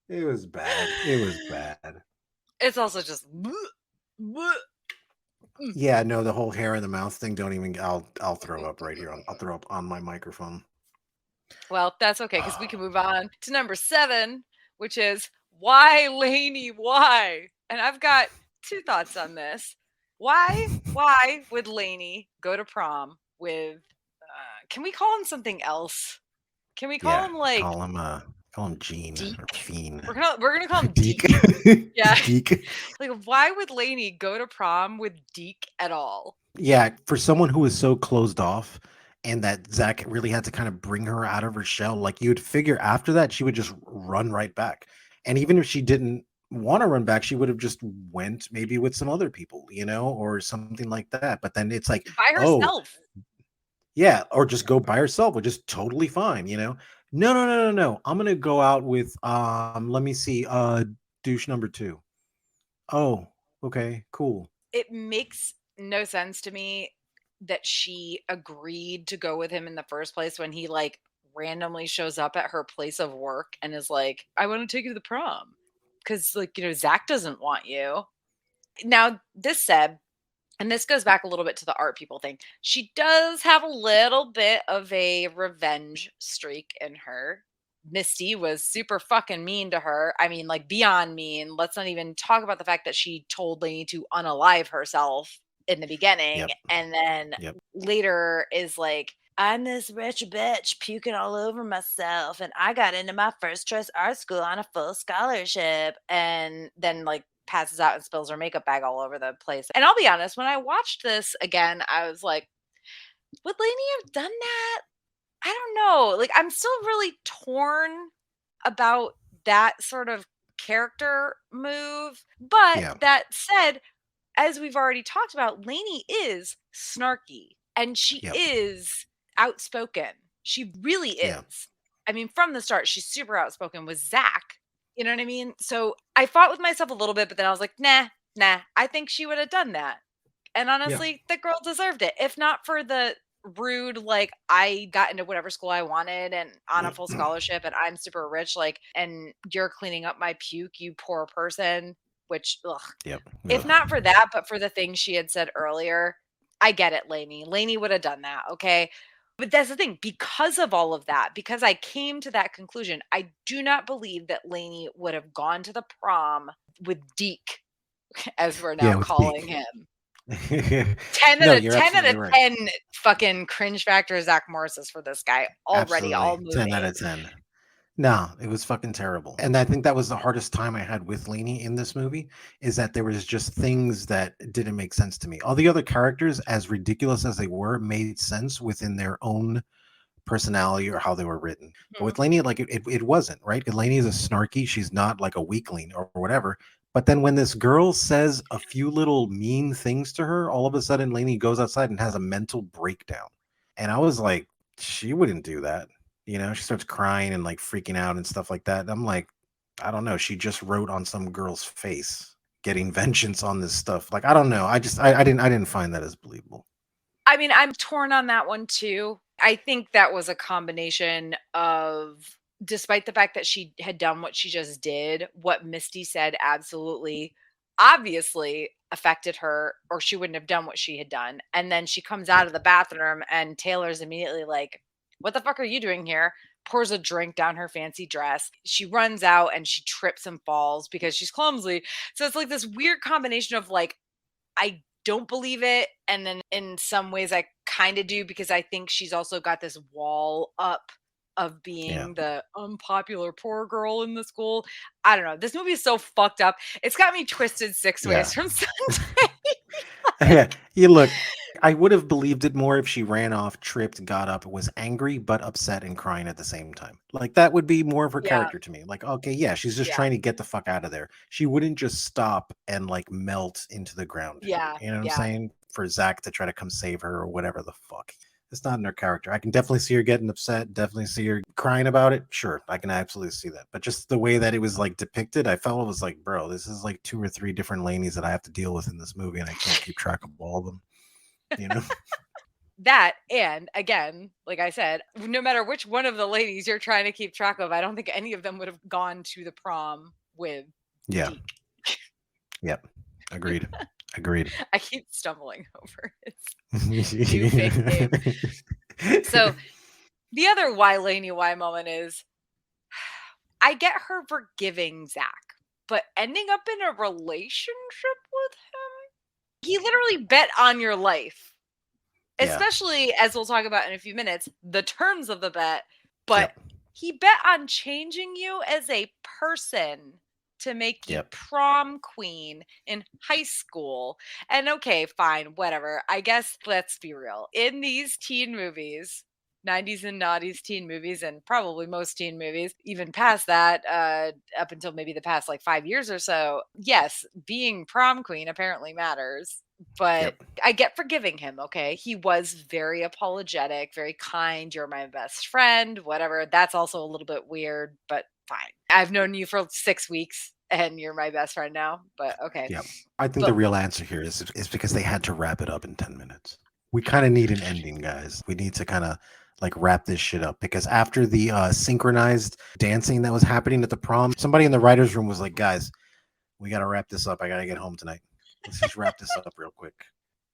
It was bad. It was bad. It's also just Yeah, no, the whole hair in the mouth thing, don't even, I'll throw up right here. I'll throw up on my microphone. Well, that's okay, because we can move on to number 7, which is why Leigh, why? And I've got 2 thoughts on this. Why would Leigh go to prom with, can we call him something else? Can we call him like, call him Gene or Fiend. we're gonna call him Deke. Deke. Yeah. Deke. Like, why would Leigh go to prom with Deke at all? Yeah, for someone who was so closed off, and that Zach really had to kind of bring her out of her shell, like, you'd figure after that she would just run right back. And even if she didn't want to run back, she would have just went maybe with some other people, you know, or something like that. But then it's like, By herself. Yeah, or just go by herself, which is totally fine, you know. No. I'm gonna go out with let me see, douche number 2. Oh, okay, cool. It makes no sense to me that she agreed to go with him in the first place when he like randomly shows up at her place of work and is like, I want to take you to the prom. Because, like, you know, Zach doesn't want you. Now, this said, and this goes back a little bit to the art people thing, she does have a little bit of a revenge streak in her. Misty was super fucking mean to her. I mean, like, beyond mean. Let's not even talk about the fact that she told Leigh to unalive herself in the beginning. Yep. And then Yep. later is like, I'm this rich bitch puking all over myself, and I got into my first choice art school on a full scholarship, and then like passes out and spills her makeup bag all over the place. And I'll be honest, when I watched this again, I was like, would Lainey have done that? I don't know. Like, I'm still really torn about that sort of character move. But that said, as we've already talked about, Lainey is snarky and she is outspoken. She really is. I mean, from the start, she's super outspoken with Zach. You know what I mean? So I fought with myself a little bit, but then I was like, nah, I think she would have done that. And honestly, the girl deserved it. If not for the rude, like, I got into whatever school I wanted and on a full scholarship and I'm super rich, like, and you're cleaning up my puke, you poor person, which, if not for that, but for the things she had said earlier, I get it, Lainey. Lainey would have done that, okay? But that's the thing, because of all of that, because I came to that conclusion, I do not believe that Lainey would have gone to the prom with Deke, as we're now calling him. 10 out of 10 fucking cringe factor Zach Morris's for this guy already. All movie. 10 out of 10. No, it was fucking terrible. And I think that was the hardest time I had with Lainey in this movie, is that there was just things that didn't make sense to me. All the other characters, as ridiculous as they were, made sense within their own personality or how they were written. But with Lainey, like it wasn't, right? Lainey is a snarky. She's not like a weakling or whatever. But then when this girl says a few little mean things to her, all of a sudden Lainey goes outside and has a mental breakdown. And I was like, she wouldn't do that. You know, she starts crying and like freaking out and stuff like that. And I'm like, I don't know. She just wrote on some girl's face, getting vengeance on this stuff. Like, I don't know. I didn't find that as believable. I mean, I'm torn on that one too. I think that was a combination of, despite the fact that she had done what she just did, what Misty said absolutely, obviously affected her, or she wouldn't have done what she had done. And then she comes out of the bathroom and Taylor's immediately like, what the fuck are you doing here? Pours a drink down her fancy dress. She runs out and she trips and falls because she's clumsy. So it's like this weird combination of like, I don't believe it. And then in some ways I kind of do, because I think she's also got this wall up of being the unpopular poor girl in the school. I don't know. This movie is so fucked up. It's got me twisted six ways from Sunday. You look, I would have believed it more if she ran off, tripped, got up, was angry, but upset and crying at the same time. Like, that would be more of her character to me. Like, okay, she's just trying to get the fuck out of there. She wouldn't just stop and like melt into the ground. You know what I'm saying? For Zach to try to come save her or whatever the fuck. It's not in her character. I can definitely see her getting upset, definitely see her crying about it. Sure, I can absolutely see that. But just the way that it was like depicted, I felt it was like, bro, this is like 2 or 3 different Laneys that I have to deal with in this movie, and I can't keep track of all of them. You know? That, and again, like I said, no matter which one of the ladies you're trying to keep track of, I don't think any of them would have gone to the prom with Deke. Yep. Agreed. I keep stumbling over his two fake names. So the other why Lainey why moment is, I get her forgiving Zach, but ending up in a relationship with him? He literally bet on your life. Especially, as we'll talk about in a few minutes, the terms of the bet. But he bet on changing you as a person to make you prom queen in high school. And okay, fine, whatever. I guess let's be real. In these teen movies, 90s and Noughties teen movies, and probably most teen movies, even past that, up until maybe the past like 5 years or so, yes, being prom queen apparently matters. But I get forgiving him, okay? He was very apologetic, very kind. You're my best friend, whatever. That's also a little bit weird, but fine. I've known you for 6 weeks and you're my best friend now, but okay. Yeah. I think the real answer here is because they had to wrap it up in 10 minutes. We kind of need an ending, guys. We need to kind of like wrap this shit up, because after the synchronized dancing that was happening at the prom, somebody in the writer's room was like, guys, we got to wrap this up. I got to get home tonight. Let's just wrap this up real quick.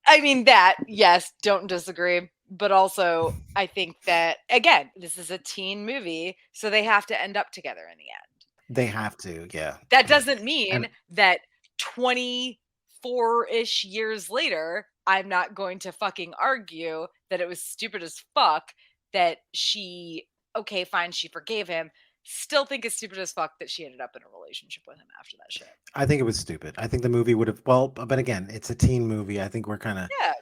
I mean, that, yes, don't disagree. But also, I think that, again, this is a teen movie, so they have to end up together in the end. They have to, yeah. That doesn't mean that 24-ish years later, I'm not going to fucking argue that it was stupid as fuck that she, okay, fine, she forgave him. Still think it's stupid as fuck that she ended up in a relationship with him after that shit. I think it was stupid. I think the movie would have, well, but again, it's a teen movie. I think we're kind of Yeah.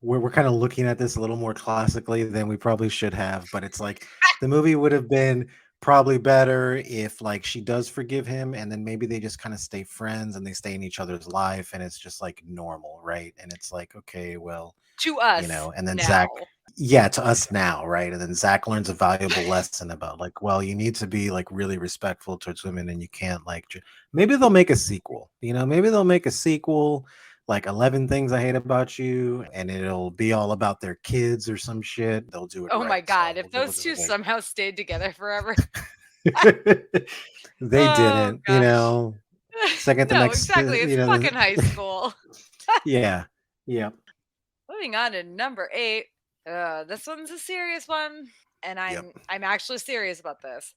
we're kind of looking at this a little more classically than we probably should have. But it's like the movie would have been probably better if like she does forgive him, and then maybe they just kind of stay friends and they stay in each other's life, and it's just like normal, right? And it's like, okay, well, To us, and then now. Zach, yeah, to us now, right? And then Zach learns a valuable lesson about like, well, you need to be like really respectful towards women, and you can't like. Maybe they'll make a sequel. Maybe they'll make a sequel, like 11 Things I Hate About You, and it'll be all about their kids or some shit. They'll do it. Oh right. my God! So if those two somehow stayed together forever, they didn't. Gosh. Second the No, next. exactly. It's fucking high school. Yeah. Moving on to number 8. This one's a serious one, and I'm actually serious about this.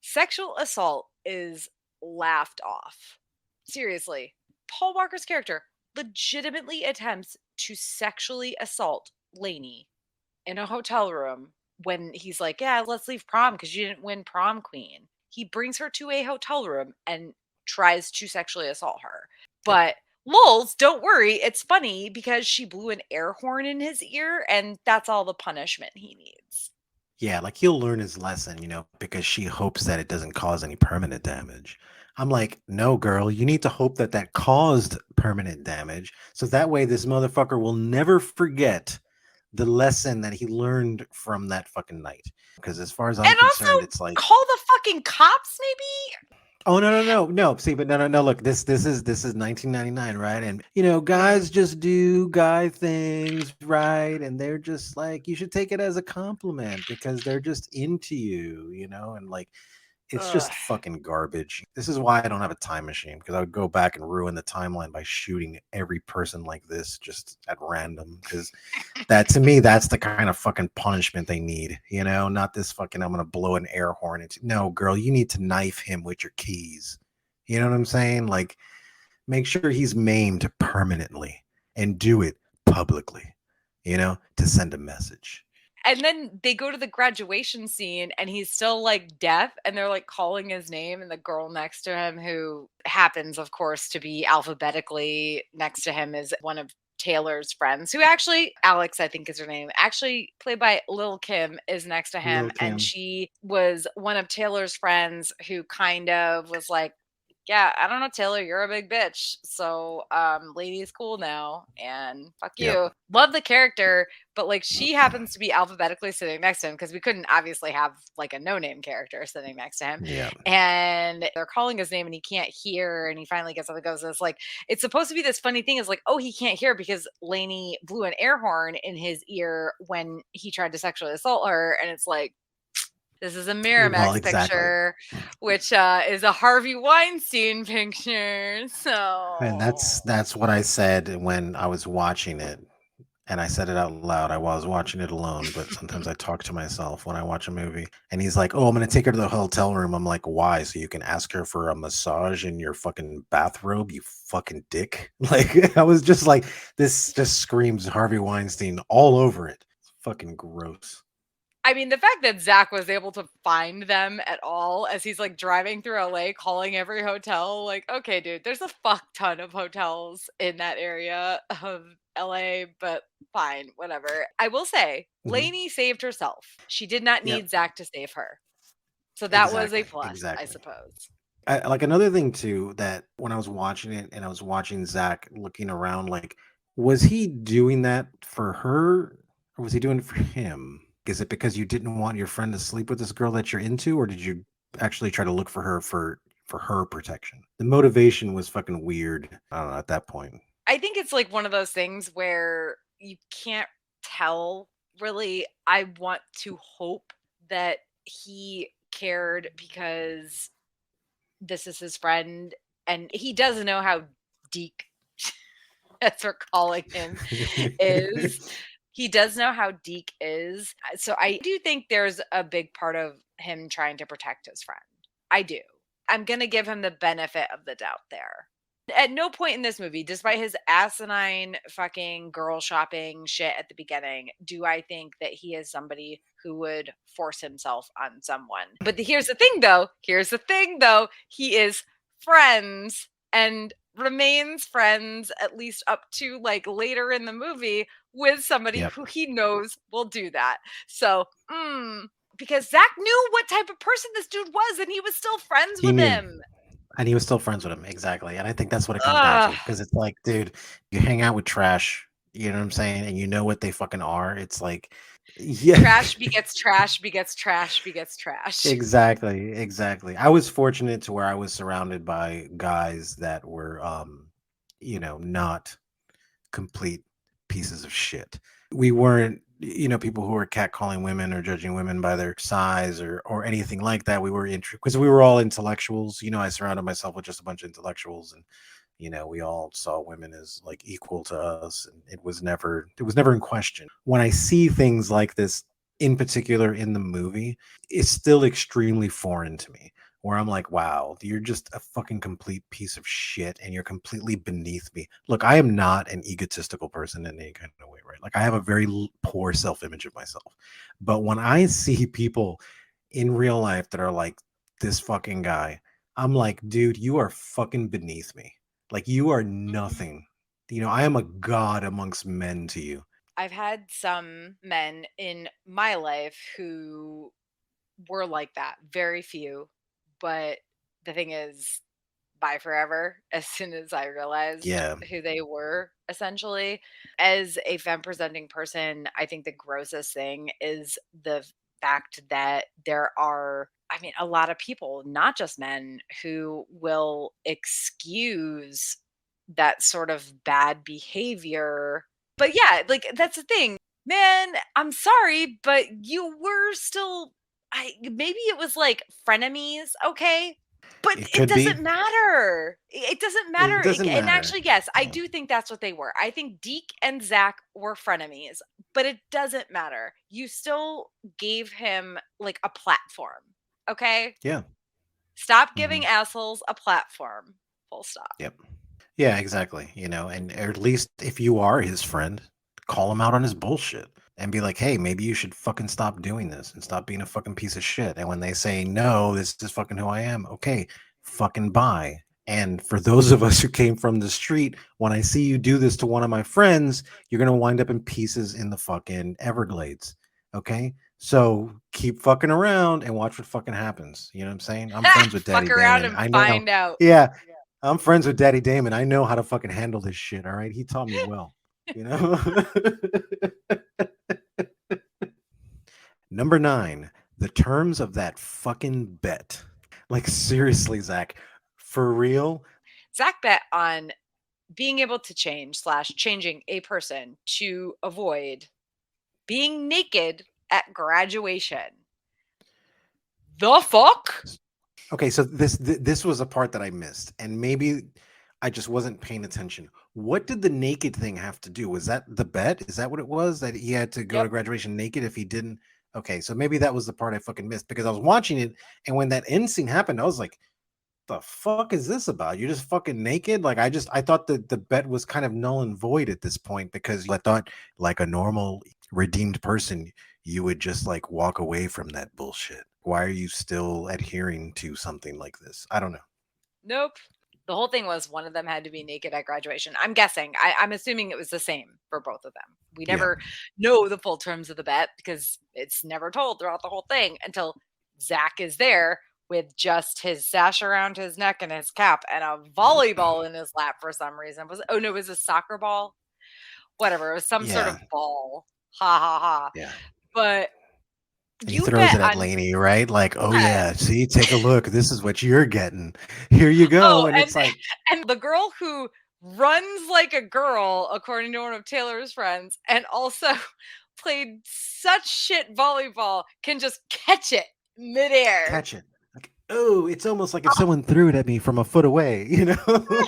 Sexual assault is laughed off. Seriously, Paul Walker's character legitimately attempts to sexually assault Leigh in a hotel room when he's like, yeah, let's leave prom because you didn't win prom queen. He brings her to a hotel room and tries to sexually assault her. But lulz, don't worry, it's funny because she blew an air horn in his ear, and that's all the punishment he needs. Yeah, like he'll learn his lesson, because she hopes that it doesn't cause any permanent damage. I'm like, no, girl, you need to hope that that caused permanent damage. So that way this motherfucker will never forget the lesson that he learned from that fucking night. Because as far as I'm concerned, also, it's like, call the fucking cops, maybe? oh no. See, but no. Look, this is 1999, right? And guys just do guy things, right? And they're just like, you should take it as a compliment because they're just into you, and like it's just fucking garbage. This is why I don't have a time machine, because I would go back and ruin the timeline by shooting every person like this just at random. Because that, to me, that's the kind of fucking punishment they need. Not this fucking I'm gonna blow an air horn. No, girl, you need to knife him with your keys. You know what I'm saying? Like, make sure he's maimed permanently and do it publicly. To send a message. And then they go to the graduation scene and he's still like deaf, and they're like calling his name, and the girl next to him, who happens of course to be alphabetically next to him, is one of Taylor's friends, who actually, Alex I think is her name, actually played by Lil' Kim, is next to him. And she was one of Taylor's friends who kind of was like, yeah, I don't know, Taylor, you're a big bitch. So Lady's cool now, and fuck you. Love the character, but like she happens to be alphabetically sitting next to him because we couldn't obviously have like a no-name character sitting next to him. Yeah. And they're calling his name and he can't hear, and he finally gets up and goes. And it's like, it's supposed to be this funny thing. Is like, oh, he can't hear because Lainey blew an air horn in his ear when he tried to sexually assault her. And it's like, this is a Miramax picture, which is a Harvey Weinstein picture. So, and that's what I said when I was watching it, and I said it out loud. I was watching it alone, but sometimes I talk to myself when I watch a movie. And he's like, "Oh, I'm gonna take her to the hotel room." I'm like, "Why? So you can ask her for a massage in your fucking bathrobe, you fucking dick." Like, I was just like, this just screams Harvey Weinstein all over it. It's fucking gross. I mean, the fact that Zach was able to find them at all as he's like driving through LA, calling every hotel, like, okay, dude, there's a fuck ton of hotels in that area of LA, but fine, whatever. I will say, Lainey saved herself. She did not need Zach to save her. So that was a plus, I suppose. Like another thing too, that when I was watching it and I was watching Zach looking around, like, was he doing that for her or was he doing it for him? Is it because you didn't want your friend to sleep with this girl that you're into, or did you actually try to look for her for her protection? The motivation was fucking weird. I don't know, at that point. I think it's like one of those things where you can't tell really. I want to hope that he cared because this is his friend, and he does know how Deke, as we're calling him, is. He does know how Deke is. So I do think there's a big part of him trying to protect his friend. I do. I'm going to give him the benefit of the doubt there. At no point in this movie, despite his asinine fucking girl shopping shit at the beginning, do I think that he is somebody who would force himself on someone. But here's the thing, though. He is friends and remains friends, at least up to like later in the movie, with somebody who he knows will do that. So, because Zach knew what type of person this dude was, and he was still friends with him. And he was still friends with him. Exactly. And I think that's what it comes down to. Because it's like, dude, you hang out with trash, you know what I'm saying? And you know what they fucking are. It's like, yeah. Trash begets trash begets trash begets trash. Exactly. I was fortunate to where I was surrounded by guys that were, not complete pieces of shit. We weren't, people who were catcalling women or judging women by their size or anything like that. We were because we were all intellectuals. I surrounded myself with just a bunch of intellectuals, and we all saw women as like equal to us, and it was never in question. When I see things like this, in particular in the movie, it's still extremely foreign to me. Where I'm like, wow, you're just a fucking complete piece of shit and you're completely beneath me. Look, I am not an egotistical person in any kind of way, right? Like I have a very poor self-image of myself. But when I see people in real life that are like this fucking guy, I'm like, dude, you are fucking beneath me. Like you are nothing. I am a god amongst men to you. I've had some men in my life who were like that. Very few. But the thing is, bye forever as soon as I realized who they were, essentially. As a femme presenting person, I think the grossest thing is the fact that there are, a lot of people, not just men, who will excuse that sort of bad behavior. But yeah, like that's the thing. Man, I'm sorry, but you were still maybe it was like frenemies, okay? But it doesn't matter. It doesn't matter. And actually, yes, I do think that's what they were. I think Deke and Zach were frenemies, but it doesn't matter. You still gave him like a platform, okay? Yeah. Stop giving assholes a platform. Full stop. Yep. Yeah, exactly. And or at least if you are his friend, call him out on his bullshit and be like, hey, maybe you should fucking stop doing this and stop being a fucking piece of shit. And when they say, no, this is fucking who I am, okay, fucking bye. And for those of us who came from the street, when I see you do this to one of my friends, you're going to wind up in pieces in the fucking Everglades. Okay. So keep fucking around and watch what fucking happens. You know what I'm saying? I'm friends with Daddy Fuck around Damon. and find out. Yeah. I'm friends with Daddy Damon. I know how to fucking handle this shit. All right. He taught me well. Number 9, the terms of that fucking bet. Like seriously, Zach, for real? Zach bet on being able to changing a person to avoid being naked at graduation. The fuck? Okay, so this was a part that I missed, and maybe I just wasn't paying attention. What did the naked thing have to do? Was that the bet? Is that what it was? That he had to go to graduation naked if he didn't? Okay, so maybe that was the part I fucking missed because I was watching it, and when that end scene happened, I was like, the fuck is this about? You're just fucking naked? Like I thought that the bet was kind of null and void at this point because I thought like a normal redeemed person, you would just like walk away from that bullshit. Why are you still adhering to something like this? I don't know. Nope. The whole thing was one of them had to be naked at graduation. I'm guessing. I'm assuming it was the same for both of them. We never know the full terms of the bet because it's never told throughout the whole thing until Zach is there with just his sash around his neck and his cap and a volleyball in his lap for some reason. It was a soccer ball? Whatever. It was some sort of ball. Ha ha ha. Yeah. But he throws it at Leigh, right? Like, oh yeah, see, take a look. This is what you're getting. Here you go. And it's like, and the girl who runs like a girl, according to one of Taylor's friends, and also played such shit volleyball, can just catch it midair. Catch it. Like, oh, it's almost like if someone threw it at me from a foot away,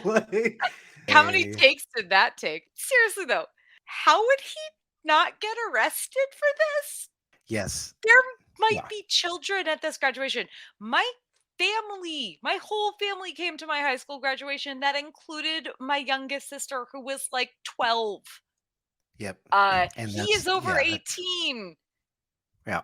like, how many takes did that take? Seriously though, how would he not get arrested for this? Yes. There might be children at this graduation. My my whole family came to my high school graduation. That included my youngest sister, who was like 12. Yep. And He is over 18. Yeah.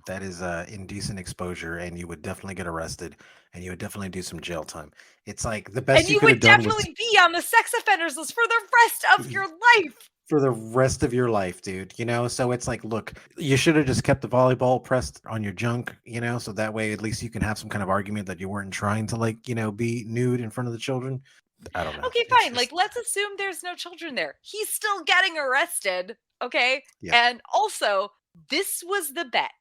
That is indecent exposure, and you would definitely get arrested, and you would definitely do some jail time. It's like the best you could have done was... And you would definitely be on the sex offenders list for the rest of your life. For the rest of your life, dude. You know, so it's like, look, you should have just kept the volleyball pressed on your junk, you know, so that way at least you can have some kind of argument that you weren't trying to, like, you know, be nude in front of the children. I don't know. Okay, fine. Just... like, let's assume there's no children there. He's still getting arrested, okay? Yeah. And also, this was the bet.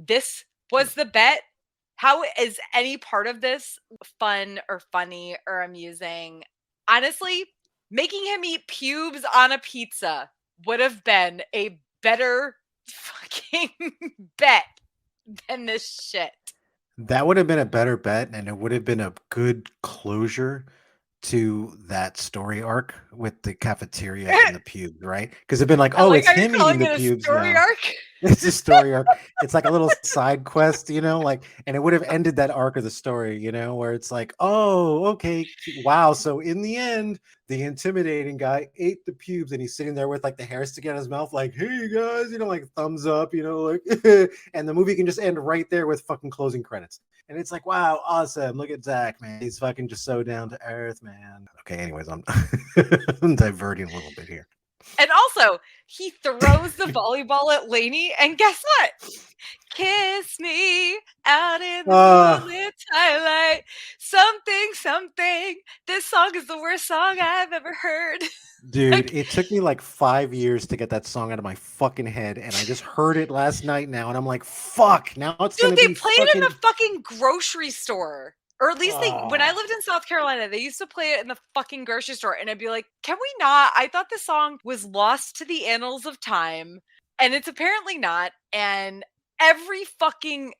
This was the bet. How is any part of this fun or funny or amusing? Honestly, making him eat pubes on a pizza would have been a better fucking bet than this shit. That would have been a better bet, and it would have been a good closure to that story arc with the cafeteria and the pubes, right? Because it'd been like, oh, it's him eating the pubes story now. Arc? It's a story arc. It's like a little side quest, you know, like, and it would have ended that arc of the story, you know, where it's like, oh, okay, wow. So in the end, the intimidating guy ate the pubes, and he's sitting there with like the hair sticking out of his mouth, like, hey guys, you know, like thumbs up, you know, like, and the movie can just end right there with fucking closing credits. And it's like, wow, awesome. Look at Zach, man. He's fucking just so down to earth, man. Okay, anyways, I'm I'm diverting a little bit here. And also, he throws the volleyball at Leigh, and guess what? Kiss me out in the moonlit twilight. Something. This song is the worst song I've ever heard. Dude, it took me like 5 years to get that song out of my fucking head, and I just heard it last night now, and I'm like, fuck, now it's gonna be... Dude, they played it in a fucking grocery store. Or at least when I lived in South Carolina, they used to play it in the fucking grocery store. And I'd be like, can we not? I thought the song was lost to the annals of time. And it's apparently not. And every fucking...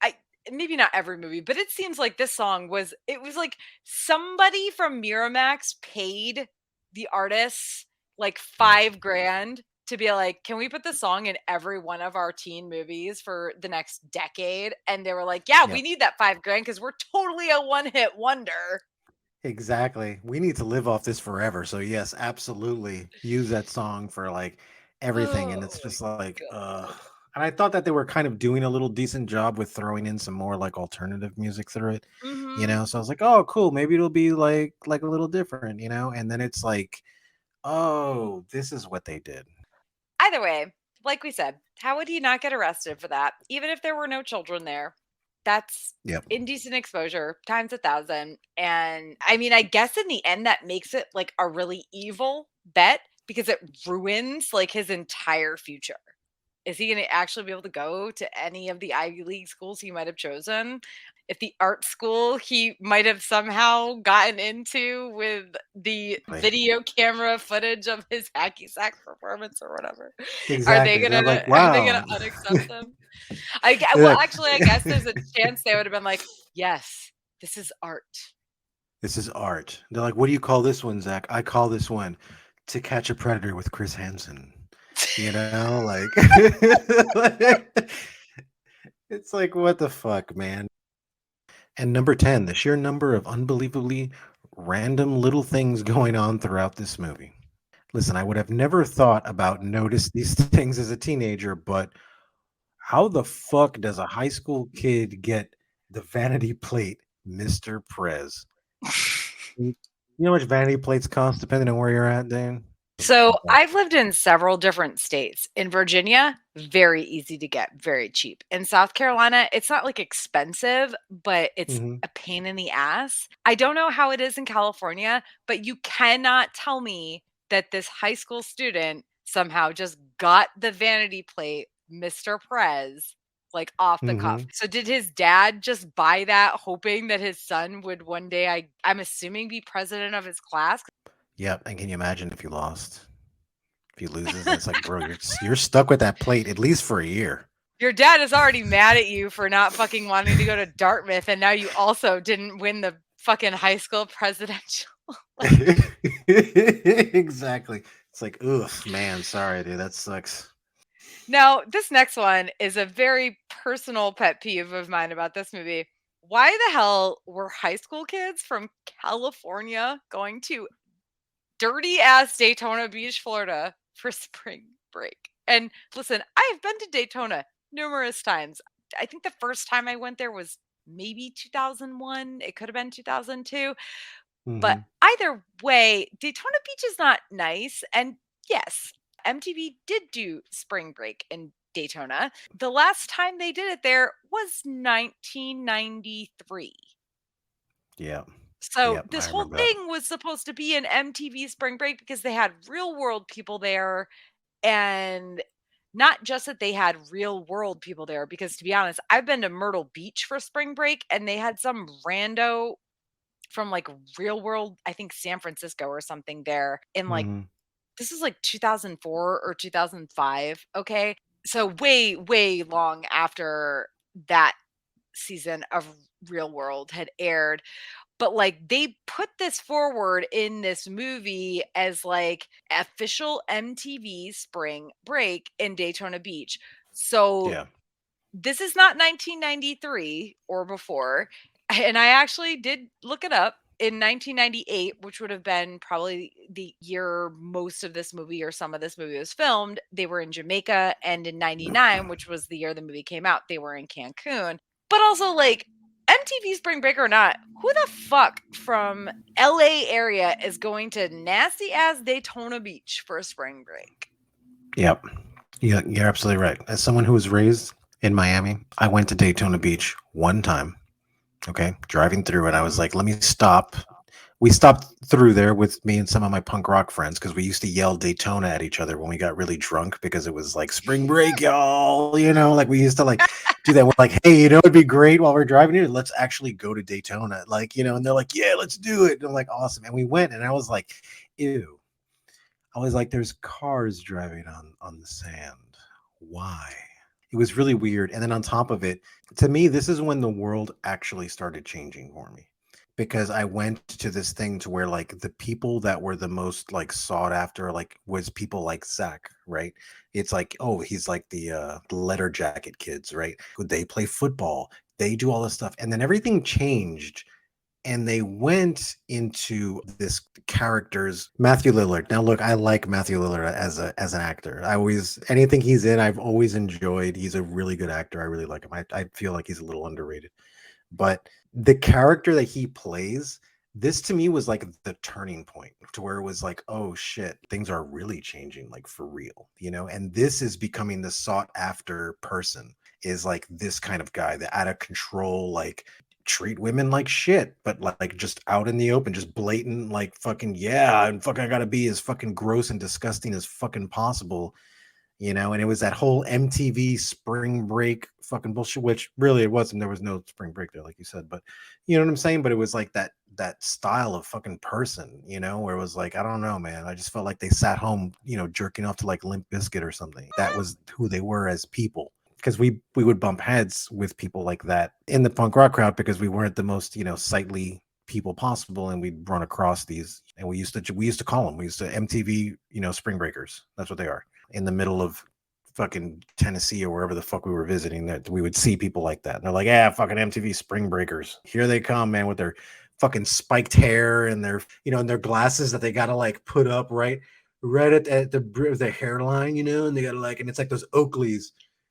maybe not every movie, but it seems like this song was... It was like somebody from Miramax paid the artists like $5,000 to be like, can we put the song in every one of our teen movies for the next decade? And they were like, yeah, we need that $5,000 because we're totally a one-hit wonder. Exactly. We need to live off this forever. So yes, absolutely use that song for like everything. And it's just like, and I thought that they were kind of doing a little decent job with throwing in some more like alternative music through it, you know? So I was like, oh, cool. Maybe it'll be like a little different, you know? And then it's like, oh, this is what they did. Either way, like we said, how would he not get arrested for that? Even if there were no children there, that's indecent exposure times 1,000. And I mean, I guess in the end, that makes it like a really evil bet because it ruins like his entire future. Is he going to actually be able to go to any of the Ivy League schools he might have chosen? If the art school he might have somehow gotten into with the video camera footage of his hacky sack performance or whatever, are they gonna unaccept him? Well, actually, I guess there's a chance they would have been like, "Yes, this is art. This is art." They're like, "What do you call this one, Zach?" I call this one To Catch a Predator with Chris Hansen. You know, like it's like, what the fuck, man. And number 10, the sheer number of unbelievably random little things going on throughout this movie. Listen, I would have never thought about notice these things as a teenager, but how the fuck does a high school kid get the vanity plate, Mr. Prinze? You know how much vanity plates cost depending on where you're at, Dan? So I've lived in several different states. In Virginia, very easy to get, very cheap. In South Carolina, it's not like expensive, but it's a pain in the ass. I don't know how it is in California, but you cannot tell me that this high school student somehow just got the vanity plate, Mr. Prinze, like off the cuff. So did his dad just buy that hoping that his son would one day, I'm assuming, be president of his class? Yep, and can you imagine if you lost? If you lose, it's like, bro, you're stuck with that plate at least for a year. Your dad is already mad at you for not fucking wanting to go to Dartmouth, and now you also didn't win the fucking high school presidential. Exactly. It's like, ugh, man, sorry, dude, that sucks. Now, this next one is a very personal pet peeve of mine about this movie. why the hell were high school kids from California going to dirty ass Daytona Beach, Florida for spring break? And listen, I've been to Daytona numerous times. I think the first time I went there was maybe 2001. It could have been 2002. But either way, Daytona Beach is not nice. And yes, MTV did do spring break in Daytona. The last time they did it there was 1993. Yeah. So Yep, this I whole remember that. thing was supposed to be an MTV spring break because they had real world people there. And not just that they had real world people there, because to be honest, I've been to Myrtle Beach for spring break and they had some rando from like real world, I think San Francisco or something there in like, this is like 2004 or 2005. Okay. So way, way long after that season of Real World had aired. But like they put this forward in this movie as like official MTV spring break in Daytona Beach. So Yeah. this is not 1993 or before. And I actually did look it up. In 1998, which would have been probably the year most of this movie or some of this movie was filmed, they were in Jamaica. And in 99, which was the year the movie came out, they were in Cancun. But also, like, MTV Spring Break or not, who the fuck from LA area is going to nasty ass Daytona Beach for a spring break? Yep. Yeah, you're absolutely right. As someone who was raised in Miami, I went to Daytona Beach one time. Okay, driving through it, I was like, let me stop. We stopped through there with me and some of my punk rock friends because we used to yell Daytona at each other when we got really drunk because it was like spring break, y'all. You know, like we used to like do that. We're like, hey, you know, it'd be great while we're driving here. Let's actually go to Daytona. Like, you know, and they're like, yeah, let's do it. And I'm like, awesome. And we went, and I was like, ew. I was like, there's cars driving on the sand. Why? It was really weird. And then on top of it, to me, this is when the world actually started changing for me. Because I went to this thing to where like the people that were the most like sought after like was people like Zach, right? It's like, oh, he's like the letter jacket kids, right? They play football, they do all this stuff. And then everything changed and they went into this character's Matthew Lillard. Now, look, I like Matthew Lillard as an actor. I always anything he's in, I've always enjoyed. He's a really good actor. I really like him. I feel like he's a little underrated. But the character that he plays, this to me was like the turning point to where it was like, oh shit, things are really changing, like for real, you know. And this is becoming the sought after person. Is like this kind of guy, the out of control, like treat women like shit, but like just out in the open, just blatant, like fucking yeah, and fucking I gotta be as fucking gross and disgusting as fucking possible, you know. And it was that whole MTV spring break fucking bullshit, which really it wasn't. There was no spring break there, like you said, but you know what I'm saying. But it was like that style of fucking person, you know, where it was like I don't know, man. I just felt like they sat home, you know, jerking off to like Limp Bizkit or something. That was who they were as people. Because we would bump heads with people like that in the punk rock crowd because we weren't the most, you know, sightly people possible, and we'd run across these, and we used to call them, we used to MTV, you know, spring breakers. That's what they are. In the middle of fucking Tennessee or wherever the fuck we were visiting, that we would see people like that. And they're like, yeah, fucking MTV spring breakers. Here they come, man, with their fucking spiked hair and their, you know, and their glasses that they gotta like put up right at the hairline, you know, and they gotta like, and it's like those Oakleys.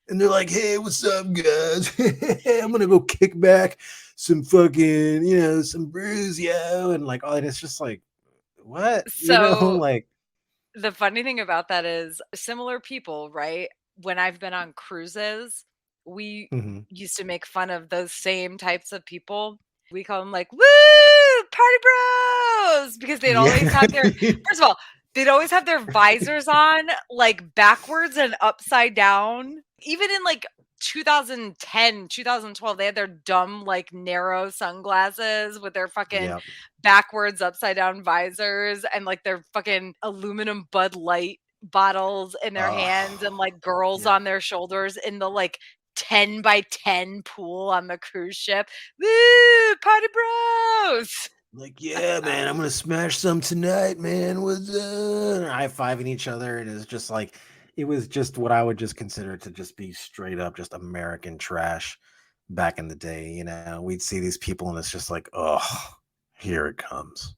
And they're like, hey, what's up, guys? I'm going to go kick back some fucking, you know, some brews, yo. And like, oh, and it's just like, what? So, you know, like. The funny thing about that is similar people, right? When I've been on cruises, we used to make fun of those same types of people. We call them like, woo, party bros, because they'd always have their, first of all, they'd always have their visors on like backwards and upside down. Even in like 2010, 2012, they had their dumb, like narrow sunglasses with their fucking backwards upside down visors and like their fucking aluminum Bud Light bottles in their hands and like girls on their shoulders in the like 10 by 10 pool on the cruise ship. Woo, party bros. Like, yeah, man, I'm gonna smash some tonight, man. What's high-fiving each other, and it's just like, it was just what I would just consider to just be straight up just American trash. back in the day. You know, we'd see these people and it's just like, oh, here it comes.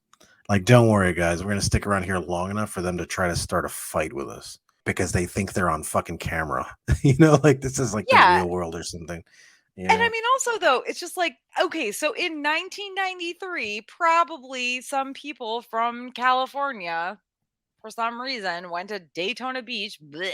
Like, don't worry, guys. We're going to stick around here long enough for them to try to start a fight with us because they think they're on fucking camera. You know, like this is like the Yeah. real world or something. And I mean, also, though, it's just like, okay, so in 1993, probably some people from California, for some reason, went to Daytona Beach. Bleh,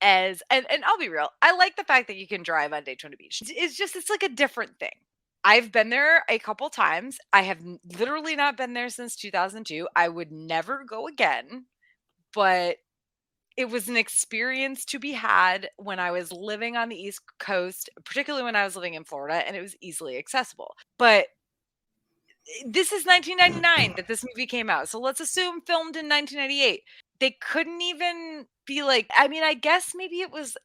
and I'll be real, I like the fact that you can drive on Daytona Beach. It's like a different thing. I've been there a couple times. I have literally not been there since 2002. I would never go again, but it was an experience to be had when I was living on the East Coast, particularly when I was living in Florida, and it was easily accessible. But this is 1999 that this movie came out. So let's assume filmed in 1998. They couldn't even be like, I mean, I guess maybe it was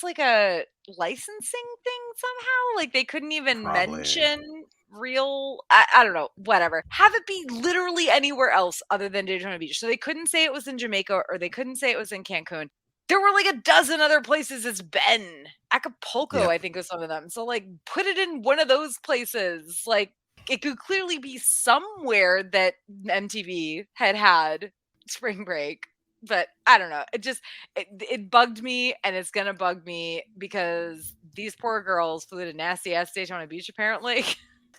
like a licensing thing somehow. Like they couldn't even Probably. mention real, I don't know, whatever. Have it be literally anywhere else other than Daytona Beach. So they couldn't say it was in Jamaica or they couldn't say it was in Cancun. There were like a dozen other places it's been. Acapulco, I think, was one of them. So like put it in one of those places. Like it could clearly be somewhere that MTV had spring break, but I don't know. It bugged me, and it's gonna bug me because these poor girls flew to nasty ass Daytona Beach apparently.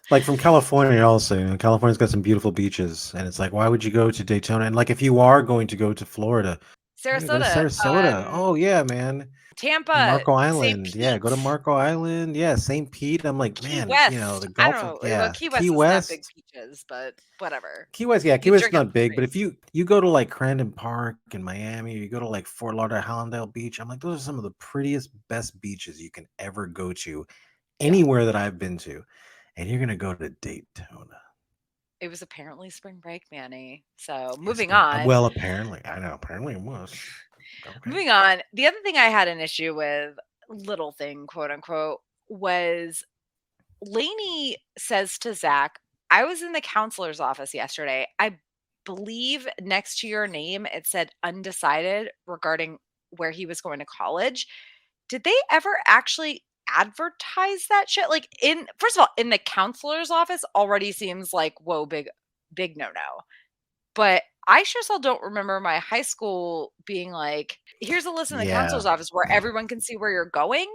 Like from California also. You know, California's got some beautiful beaches, and it's like, why would you go to Daytona? And like, if you are going to go to Florida, go to Sarasota. Oh yeah, man. Tampa, Marco St. Island. Yeah, go to Pete. Marco Island. Yeah, St. Pete. I'm like, Key man, West. you know, the I Gulf don't of know. yeah. Key West Key is not big West. beaches, but whatever. Key West, yeah, Key You West is drink at not the big, but breeze. if you go to like Crandon Park in Miami, or you go to like Fort Lauderdale, Hallandale Beach, I'm like, those are some of the prettiest, best beaches you can ever go to anywhere that I've been to. And you're gonna go to Daytona. It was apparently spring break, Manny. So moving Spring. on. Well, apparently, I know. Apparently, it was. Okay. Moving on. The other thing I had an issue with, little thing, quote unquote, was Lainey says to Zach, I was in the counselor's office yesterday. I believe next to your name, it said undecided regarding where he was going to college. Did they ever actually advertise that shit? Like first of all, in the counselor's office already seems like, whoa, big no. But I sure still don't remember my high school being like, here's a list in the counselor's office where everyone can see where you're going.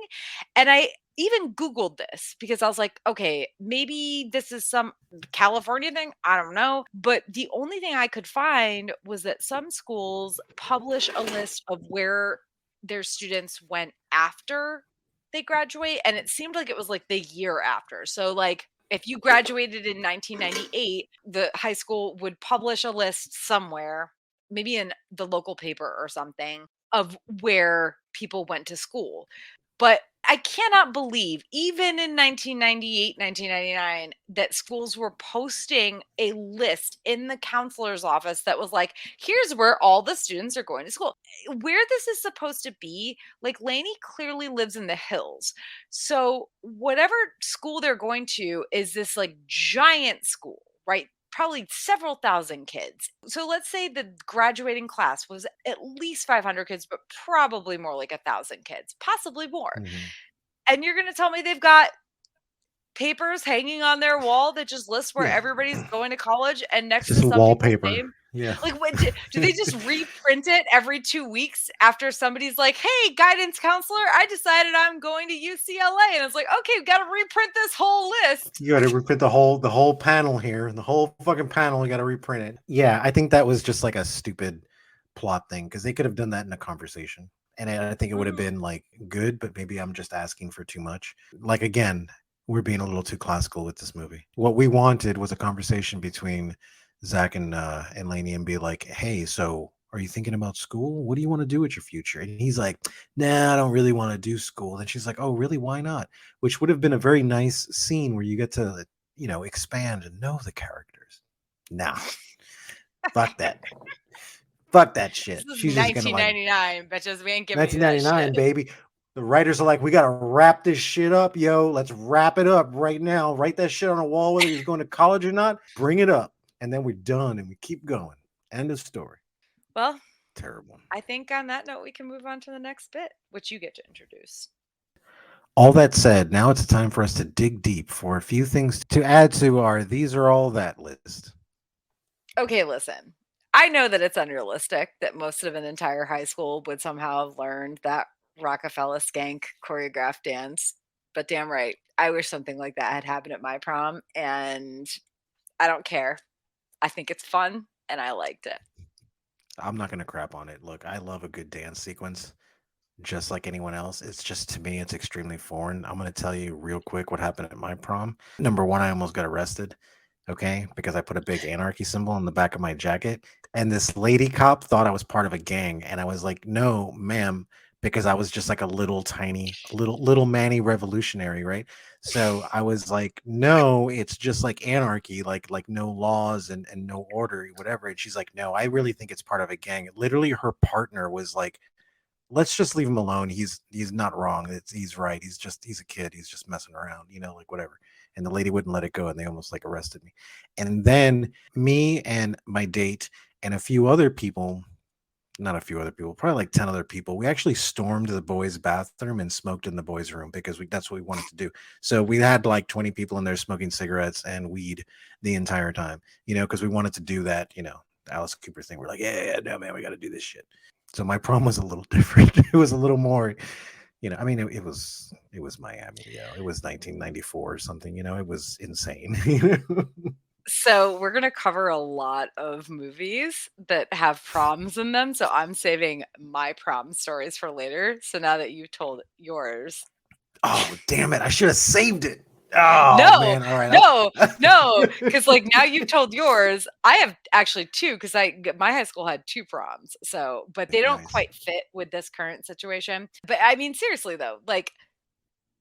And I even Googled this because I was like, okay, maybe this is some California thing. I don't know. But the only thing I could find was that some schools publish a list of where their students went after they graduate. And it seemed like it was like the year after. So, like, if you graduated in 1998, the high school would publish a list somewhere, maybe in the local paper or something, of where people went to school. But I cannot believe, even in 1998, 1999, that schools were posting a list in the counselor's office that was like, here's where all the students are going to school. Where this is supposed to be, like Lainey clearly lives in the hills. So whatever school they're going to is this like giant school, right? Probably several thousand kids. So let's say the graduating class was at least 500 kids, but probably more like 1,000 kids, possibly more. Mm-hmm. And you're going to tell me they've got papers hanging on their wall that just lists where everybody's going to college and next just to some wallpaper. people's name? Yeah. Like, what, do they just reprint it every 2 weeks after somebody's like, hey, guidance counselor, I decided I'm going to UCLA. And it's like, okay, we've got to reprint this whole list. You got to reprint the whole panel here. The whole fucking panel, you got to reprint it. Yeah, I think that was just like a stupid plot thing because they could have done that in a conversation. And I think it would have been like good, but maybe I'm just asking for too much. Like, again, we're being a little too classical with this movie. What we wanted was a conversation between Zach and Lainey and be like, hey, so are you thinking about school? What do you want to do with your future? And he's like, nah, I don't really want to do school. And she's like, oh, really? Why not? Which would have been a very nice scene where you get to, you know, expand and know the characters. Nah, fuck that. Fuck that shit. This is She's 1999, bitches. We ain't giving 1999, baby. The writers are like, we got to wrap this shit up, yo. Let's wrap it up right now. Write that shit on a wall, whether he's going to college or not. Bring it up. And then we're done and we keep going. End of story. Well, terrible. I think on that note, we can move on to the next bit, which you get to introduce. All that said, now it's time for us to dig deep for a few things to add to our These Are All That list. Okay, listen. I know that it's unrealistic that most of an entire high school would somehow have learned that Rockefeller skank choreographed dance, but damn right. I wish something like that had happened at my prom, and I don't care. I think it's fun, and I liked it. I'm not going to crap on it. Look, I love a good dance sequence just like anyone else. It's just, to me, it's extremely foreign. I'm going to tell you real quick what happened at my prom. Number one, I almost got arrested, okay, because I put a big anarchy symbol on the back of my jacket. And this lady cop thought I was part of a gang. And I was like, no, ma'am, because I was just like a little tiny, little Manny revolutionary, right? So I was like, no, it's just like anarchy, like no laws and no order, whatever. And she's like, no, I really think it's part of a gang. Literally, her partner was like, let's just leave him alone. He's not wrong. He's right. He's a kid. He's just messing around, like whatever. And the lady wouldn't let it go, and they almost like arrested me. And then me and my date and a few other people, not a few other people, probably like 10 other people, we actually stormed the boys' bathroom and smoked in the boys' room because that's what we wanted to do. So we had like 20 people in there smoking cigarettes and weed the entire time, because we wanted to do that, the Alice Cooper thing. We're like, yeah, no, man, we got to do this shit. So my prom was a little different. It was a little more, I mean, it was Miami. It was 1994 or something. It was insane. So we're going to cover a lot of movies that have proms in them. So I'm saving my prom stories for later. So now that you've told yours. Oh, damn it. I should have saved it. Oh, no, man. All right. no. Because like now you've told yours. I have actually two because my high school had two proms. So, but they don't quite fit with this current situation. But I mean, seriously though, like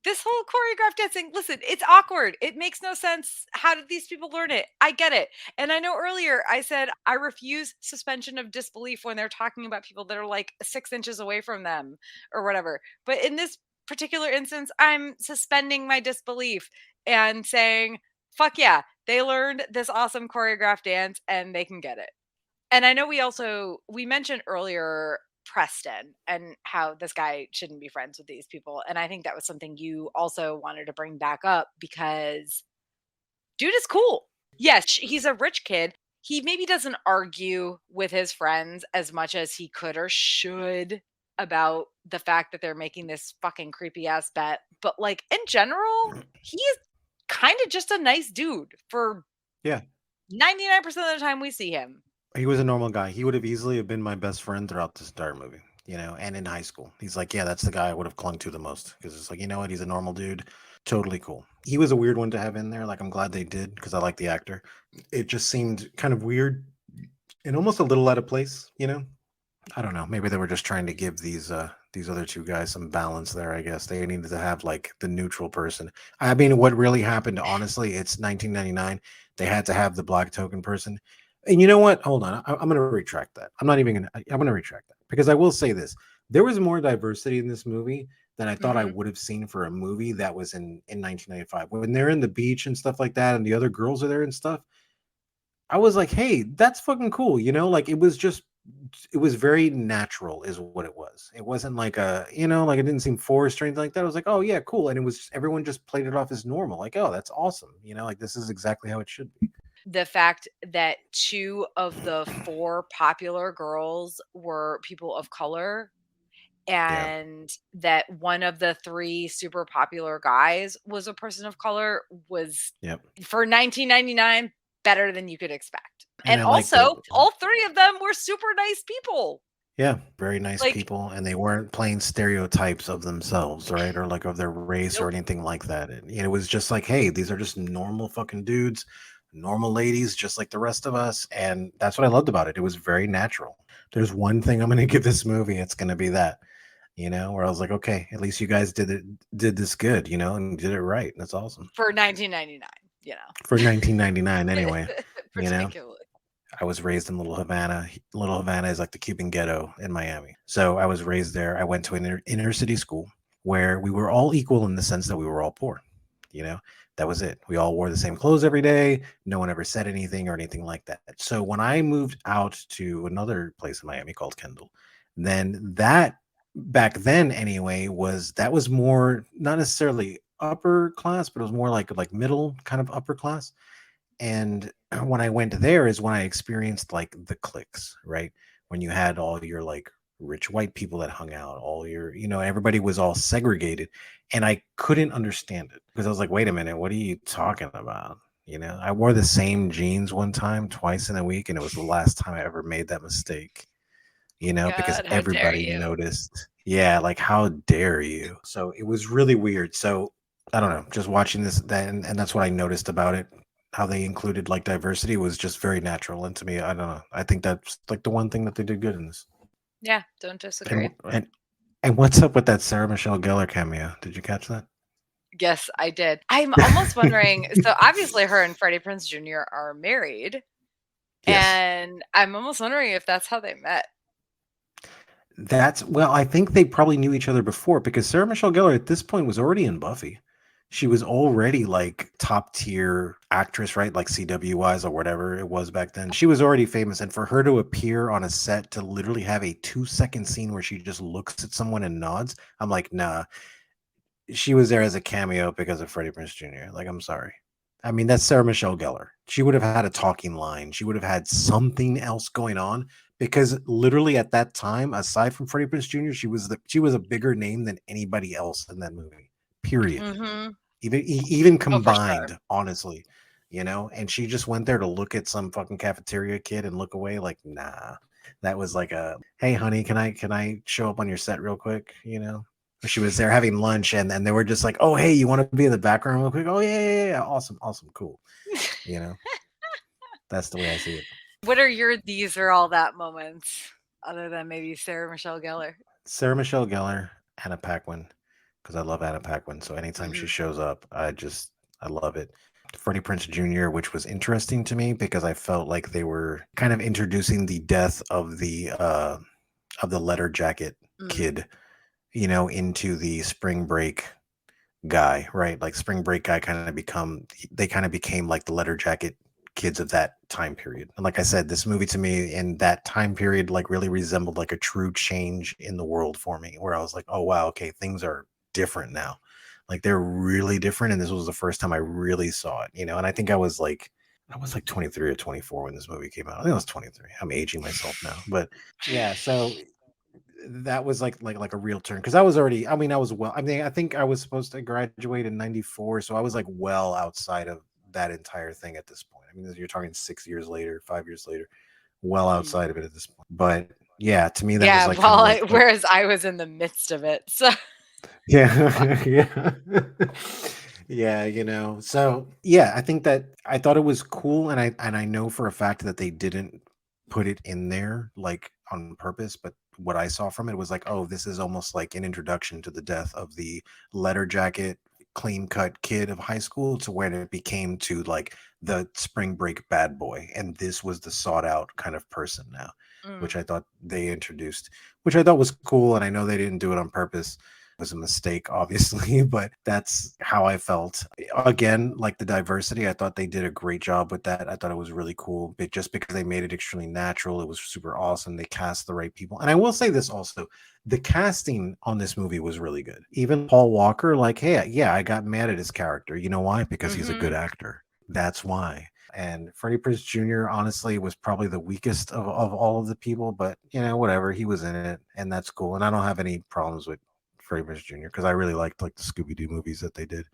this whole choreographed dancing, listen, it's awkward. It makes no sense. How did these people learn it? I get it. And I know earlier I said I refuse suspension of disbelief when they're talking about people that are like 6 inches away from them or whatever. But in this particular instance, I'm suspending my disbelief and saying, fuck yeah, they learned this awesome choreographed dance and they can get it. And I know we mentioned earlier Preston and how this guy shouldn't be friends with these people. And I think that was something you also wanted to bring back up because dude is cool. Yes, he's a rich kid. He maybe doesn't argue with his friends as much as he could or should about the fact that they're making this fucking creepy ass bet. But like in general, he is kind of just a nice dude for 99% of the time we see him. He was a normal guy. He would have easily have been my best friend throughout this entire movie, and in high school. He's like, yeah, that's the guy I would have clung to the most because it's like, you know what? He's a normal dude. Totally cool. He was a weird one to have in there. Like, I'm glad they did because I like the actor. It just seemed kind of weird and almost a little out of place, I don't know. Maybe they were just trying to give these other two guys some balance there, I guess. They needed to have like the neutral person. I mean, what really happened, honestly, it's 1999. They had to have the black token person. And you know what? Hold on. I'm going to retract that. I'm going to retract that because I will say this. There was more diversity in this movie than I thought I would have seen for a movie that was in 1995. When they're in the beach and stuff like that and the other girls are there and stuff, I was like, hey, that's fucking cool. Like it was very natural is what it was. It wasn't like like it didn't seem forced or anything like that. I was like, oh yeah, cool. And it was, everyone just played it off as normal. Like, oh, that's awesome. Like this is exactly how it should be. The fact that 2 of the 4 popular girls were people of color and that one of the 3 super popular guys was a person of color was for 1999 better than you could expect. And also, all 3 of them were super nice people. Yeah, very nice people, and they weren't playing stereotypes of themselves, right? Or like of their race or anything like that. It was just like, hey, these are just normal fucking dudes, normal ladies, just like the rest of us. And that's what I loved about it. It was very natural. There's one thing I'm going to give this movie. It's going to be that, where I was like, okay, at least you guys did this good, and did it right. That's awesome. For 1999, For 1999 anyway, particularly. I was raised in Little Havana. Little Havana is like the Cuban ghetto in Miami. So I was raised there. I went to an inner city school where we were all equal in the sense that we were all poor. That was it. We all wore the same clothes every day. No one ever said anything or anything like that. So when I moved out to another place in Miami called Kendall, then that back then anyway, was more not necessarily upper class, but it was more like middle kind of upper class. And when I went there is when I experienced like the cliques, right? When you had all your like rich white people that hung out, all your, everybody was all segregated. And I couldn't understand it because I was like, wait a minute, what are you talking about? I wore the same jeans one time, twice in a week, and it was the last time I ever made that mistake, because God, how dare everybody you? noticed. Yeah, like how dare you? So it was really weird. So I don't know, just watching this then, and that's what I noticed about it. How they included like diversity was just very natural. And to me, I don't know. I think that's like the one thing that they did good in this. Yeah, don't disagree. And what's up with that Sarah Michelle Gellar cameo? Did you catch that? Yes, I did. I'm almost wondering. So obviously, her and Freddie Prinze Jr. are married, Yes. and I'm almost wondering if that's how they met. Well, I think they probably knew each other before because Sarah Michelle Gellar at this point was already in Buffy. She was already like top tier actress, right? Like CWIs or whatever it was back then. She was already famous. And for her to appear on a set to literally have a 2-second scene where she just looks at someone and nods, I'm like, nah, she was there as a cameo because of Freddie Prinze Jr. Like, I'm sorry. I mean, that's Sarah Michelle Gellar. She would have had a talking line. She would have had something else going on because literally at that time, aside from Freddie Prinze Jr., she was a bigger name than anybody else in that movie. Period. Mm-hmm. Even Oh, for sure. combined, honestly, and she just went there to look at some fucking cafeteria kid and look away. Like, nah, that was like hey, honey, can I show up on your set real quick? She was there having lunch, and they were just like, oh, hey, you want to be in the background real quick? Oh, yeah, awesome, cool. That's the way I see it. What are your these or all that moments, other than maybe Sarah Michelle Gellar? Sarah Michelle Gellar, Anna Paquin, because I love Anna Paquin. So anytime she shows up, I love it. Freddie Prinze Jr., which was interesting to me because I felt like they were kind of introducing the death of the letter jacket kid, into the spring break guy, right? Like spring break guy they kind of became like the letter jacket kids of that time period. And like I said, this movie to me in that time period like really resembled like a true change in the world for me, where I was like, oh wow, okay, things are different now. Like they're really different. And this was the first time I really saw it, and I think I was like 23 or 24 when this movie came out. I think I was 23. I'm aging myself now. But yeah, so that was like a real turn because I was already, I think I was supposed to graduate in 94, so I was like well outside of that entire thing at this point. I mean, you're talking 6 years later, 5 years later, well outside of it at this point. But yeah, to me that was like kind of like whereas I was in the midst of it. So yeah. Yeah. Yeah, so yeah, I think that I thought it was cool, and I know for a fact that they didn't put it in there like on purpose, but what I saw from it was like, oh, this is almost like an introduction to the death of the letter jacket clean cut kid of high school to where it became to like the spring break bad boy, and this was the sought out kind of person now, which I thought they introduced, which I thought was cool. And I know they didn't do it on purpose, was a mistake, obviously, but that's how I felt. Again, like the diversity, I thought they did a great job with that. I thought it was really cool, but just because they made it extremely natural, it was super awesome. They cast the right people. And I will say this also, the casting on this movie was really good. Even Paul Walker, like, hey, yeah, I got mad at his character. You know why? Because he's a good actor. That's why. And Freddie Prinze Jr. honestly was probably the weakest of all of the people, but whatever, he was in it, and that's cool. And I don't have any problems with Freddie Prinze Jr. because I really liked like the Scooby-Doo movies that they did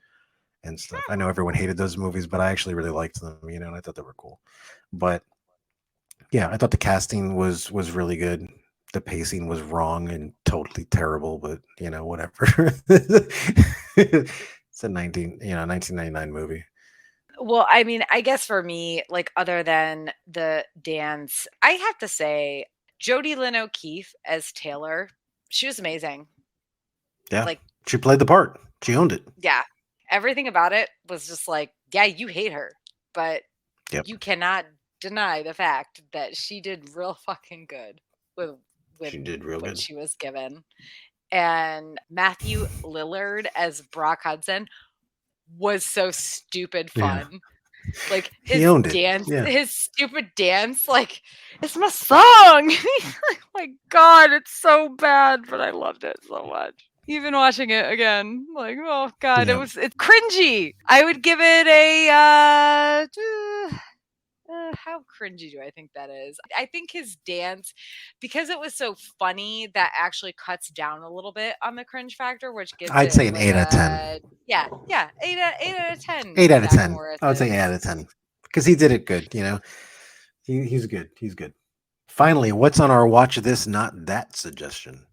and stuff. I know everyone hated those movies, but I actually really liked them, and I thought they were cool. But yeah, I thought the casting was really good. The pacing was wrong and totally terrible, but whatever. It's a 1999 movie. well, I mean, I guess for me, like other than the dance, I have to say Jodie Lynn O'Keefe as Taylor, she was amazing. Yeah, Like, she played the part. She owned it. yeah, everything about it was just like, yeah, you hate her, but Yep. you cannot deny the fact that she did real fucking good with She did real what good. she was given. And Matthew Lillard as Brock Hudson was so stupid fun. Like He his owned it. dance, Yeah. his stupid dance, like it's my song. Like, my God, it's so bad, but I loved it so much. Even watching it again, like, oh God, Yeah. it's cringy. I would give it a how cringy do I think that is? I think his dance, because it was so funny, that actually cuts down a little bit on the cringe factor, which gives I'd it say an like 8 out of 10. a 8 out of 10. 8 out of 10. Sagamore I would say 8 out of 10 because he did it good. He's good. He's good. Finally, what's on our watch this, not that suggestion?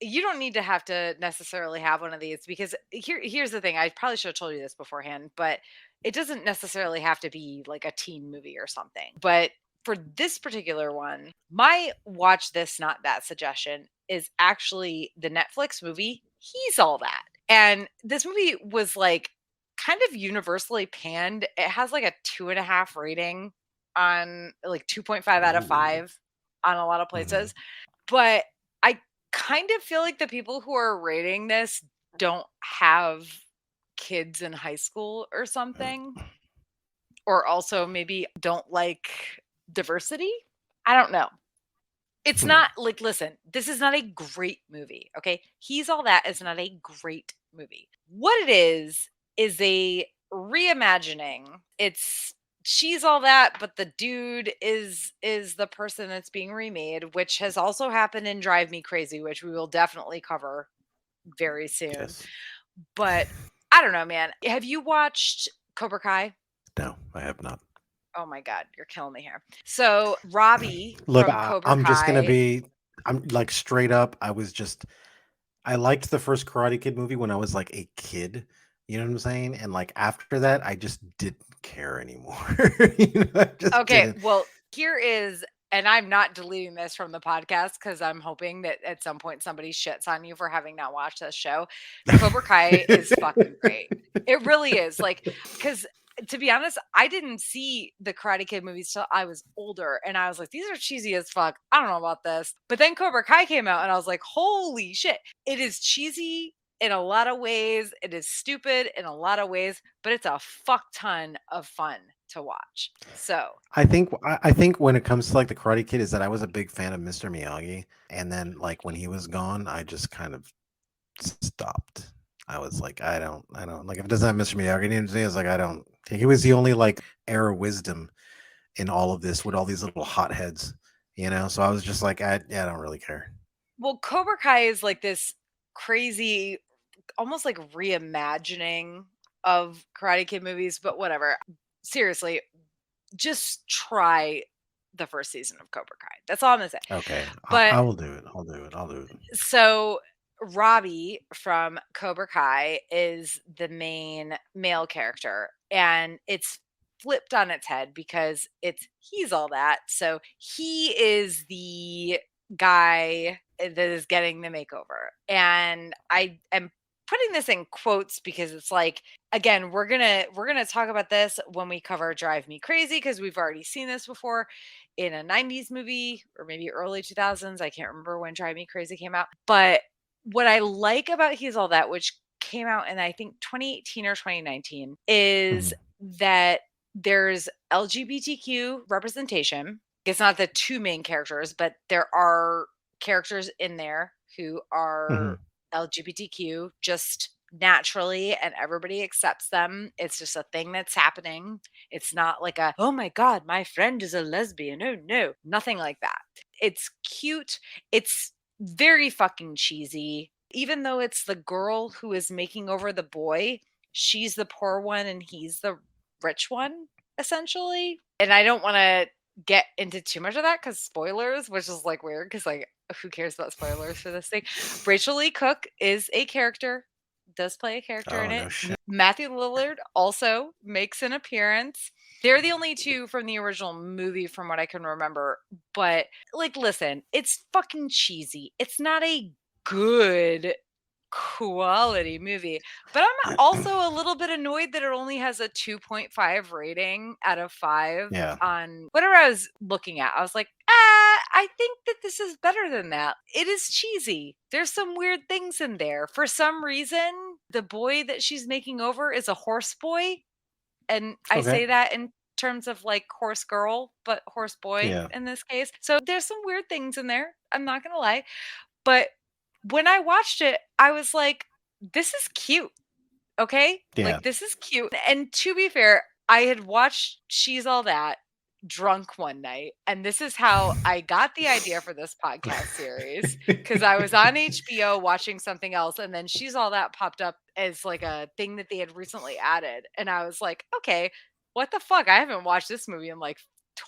You don't need to have to necessarily have one of these, because here's the thing. I probably should have told you this beforehand, but it doesn't necessarily have to be like a teen movie or something. But for this particular one, my watch this, not that suggestion is actually the Netflix movie He's All That. And this movie was like kind of universally panned. It has like a 2.5 rating on, like 2.5 out of 5 on a lot of places. But I kind of feel like the people who are rating this don't have kids in high school or something, or also maybe don't like diversity. I don't know. It's not like, listen, this is not a great movie. Okay. He's All That is not a great movie. What it is a reimagining. It's She's All That, but the dude is the person that's being remade, which has also happened in Drive Me Crazy, which we will definitely cover very soon. Yes. But I don't know, man. Have you watched Cobra Kai? No, I have not. Oh my God, you're killing me here. So Robbie Look, from Cobra I'm just gonna Kai. I'm like straight up. I liked the first Karate Kid movie when I was like a kid. You know what I'm saying? And like after that, I just didn't care anymore. I just Okay, didn't. well, here is, and I'm not deleting this from the podcast because I'm hoping that at some point somebody shits on you for having not watched this show. Cobra Kai is fucking great. It really is. Like, because to be honest, I didn't see the Karate Kid movies till I was older, and I was like, these are cheesy as fuck. I don't know about this. But then Cobra Kai came out, and I was like, holy shit. It is cheesy in a lot of ways. It is stupid in a lot of ways, but it's a fuck ton of fun to watch. So I think when it comes to like the Karate Kid is that I was a big fan of Mr. Miyagi, and then like when he was gone, I just kind of stopped. I was like, I don't like if it doesn't have Mr. Miyagi in it. I was like, I don't. He was the only like heir of wisdom in all of this with all these little hotheads, So I was just like, I don't really care. well, Cobra Kai is like this crazy, almost like reimagining of Karate Kid movies, but whatever. Seriously, just try the first season of Cobra Kai. That's all I'm gonna say. Okay, But I will do it. I'll do it. so Robbie from Cobra Kai is the main male character, and it's flipped on its head because he's all that. So he is the guy that is getting the makeover. And I am putting this in quotes because it's like, again, we're gonna talk about this when we cover Drive Me Crazy, because we've already seen this before in a 90s movie, or maybe early 2000s. I can't remember when Drive Me Crazy came out. But what I like about He's All That, which came out in I think 2018 or 2019, is that there's LGBTQ representation. It's not the two main characters, but there are characters in there who are LGBTQ just naturally, and everybody accepts them. It's just a thing that's happening. It's not like a, oh my God, my friend is a lesbian. Oh no, nothing like that. It's cute. It's very fucking cheesy. Even though it's the girl who is making over the boy, she's the poor one and he's the rich one, essentially. And I don't want to get into too much of that because spoilers, which is like weird because like who cares about spoilers for this thing? Rachel Lee Cook is a character, does play a character in it. No shit. Matthew Lillard also makes an appearance. They're the only two from the original movie from what I can remember. But like, listen, it's fucking cheesy. It's not a good quality movie, but I'm also a little bit annoyed that it only has a 2.5 rating out of 5 on whatever I was looking at. I was like, I think that this is better than that. It is cheesy. There's some weird things in there. For some reason, the boy that she's making over is a horse boy. And I say that in terms of like horse girl, but horse boy in this case. So there's some weird things in there. I'm not going to lie. But when I watched it, I was like, this is cute. Okay? Yeah. Like, this is cute. And to be fair, I had watched She's All That drunk one night. And this is how I got the idea for this podcast series. Because I was on HBO watching something else. And then She's All That popped up as like a thing that they had recently added. And I was like, okay, what the fuck? I haven't watched this movie in like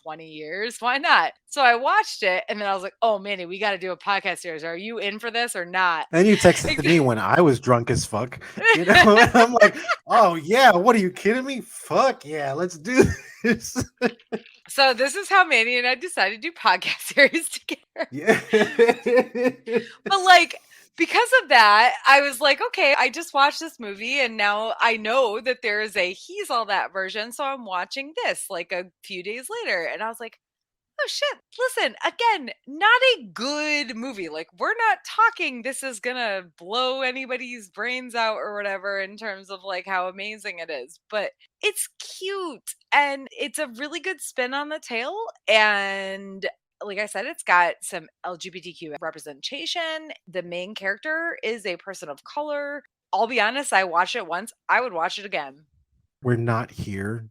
20 years. Why not? So I watched it and then I was like, oh, Manny, we got to do a podcast series. Are you in for this or not? And you texted me when I was drunk as fuck. You know, and I'm like, oh, yeah. What are you kidding me? Fuck yeah. Let's do this. So this is how Manny and I decided to do podcast series together. Yeah. But like, because of that, I was like, okay, I just watched this movie and now I know that there is a He's All That version. So I'm watching this like a few days later. And I was like, oh shit, listen, again, not a good movie. Like, we're not talking this is gonna blow anybody's brains out or whatever in terms of like how amazing it is, but it's cute and it's a really good spin on the tale. And like I said, it's got some LGBTQ representation. The main character is a person of color. I'll be honest, I watched it once. I would watch it again. We're not here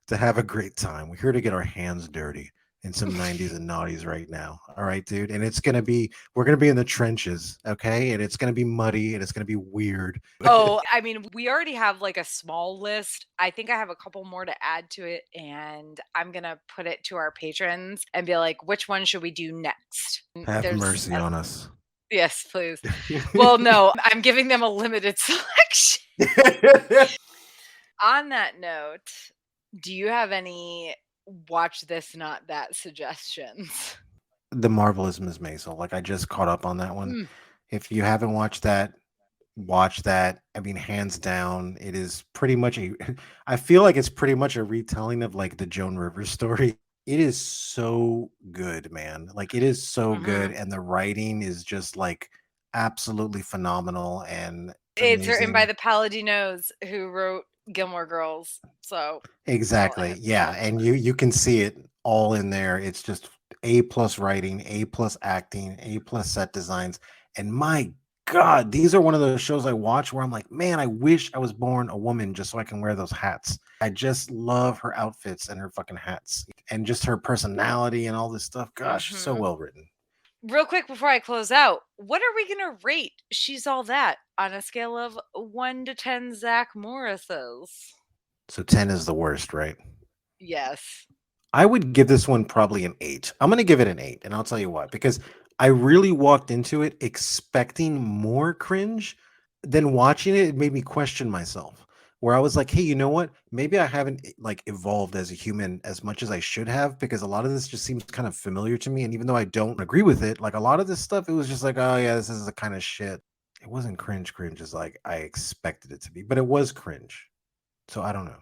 to have a great time. We're here to get our hands dirty in some 90s and noughties right now. All right, dude. And we're going to be in the trenches. Okay. And it's going to be muddy and it's going to be weird. Oh, I mean, we already have like a small list. I think I have a couple more to add to it. And I'm going to put it to our patrons and be like, which one should we do next? Have mercy on us. Yes, please. Well, no, I'm giving them a limited selection. On that note, do you have any watch this, not that suggestions? The Marvelous Miss Maisel. Like, I just caught up on that one. If you haven't watched that, watch that. I mean, hands down, it is pretty much I feel like it's pretty much a retelling of like the Joan Rivers story. It is so good, man. Like, it is so good. And the writing is just like absolutely phenomenal. And it's written by the Paladinos who wrote Gilmore Girls. So exactly. Yeah. And you can see it all in there. It's just A+ writing, A+ acting, A+ set designs. And my God, these are one of those shows I watch where I'm like, man, I wish I was born a woman just so I can wear those hats. I just love her outfits and her fucking hats and just her personality and all this stuff. Gosh, so well written. Real quick before I close out, what are we going to rate She's All That on a scale of 1 to 10 Zach Morris's? So 10 is the worst, right? Yes. I would give this one probably an 8. I'm going to give it an 8, and I'll tell you why. Because I really walked into it expecting more cringe. Then watching it made me question myself. Where I was like, hey, you know what? Maybe I haven't like evolved as a human as much as I should have, because a lot of this just seems kind of familiar to me. And even though I don't agree with it, like a lot of this stuff, it was just like, oh yeah, this is the kind of shit. It wasn't cringe as like I expected it to be, but it was cringe. So I don't know.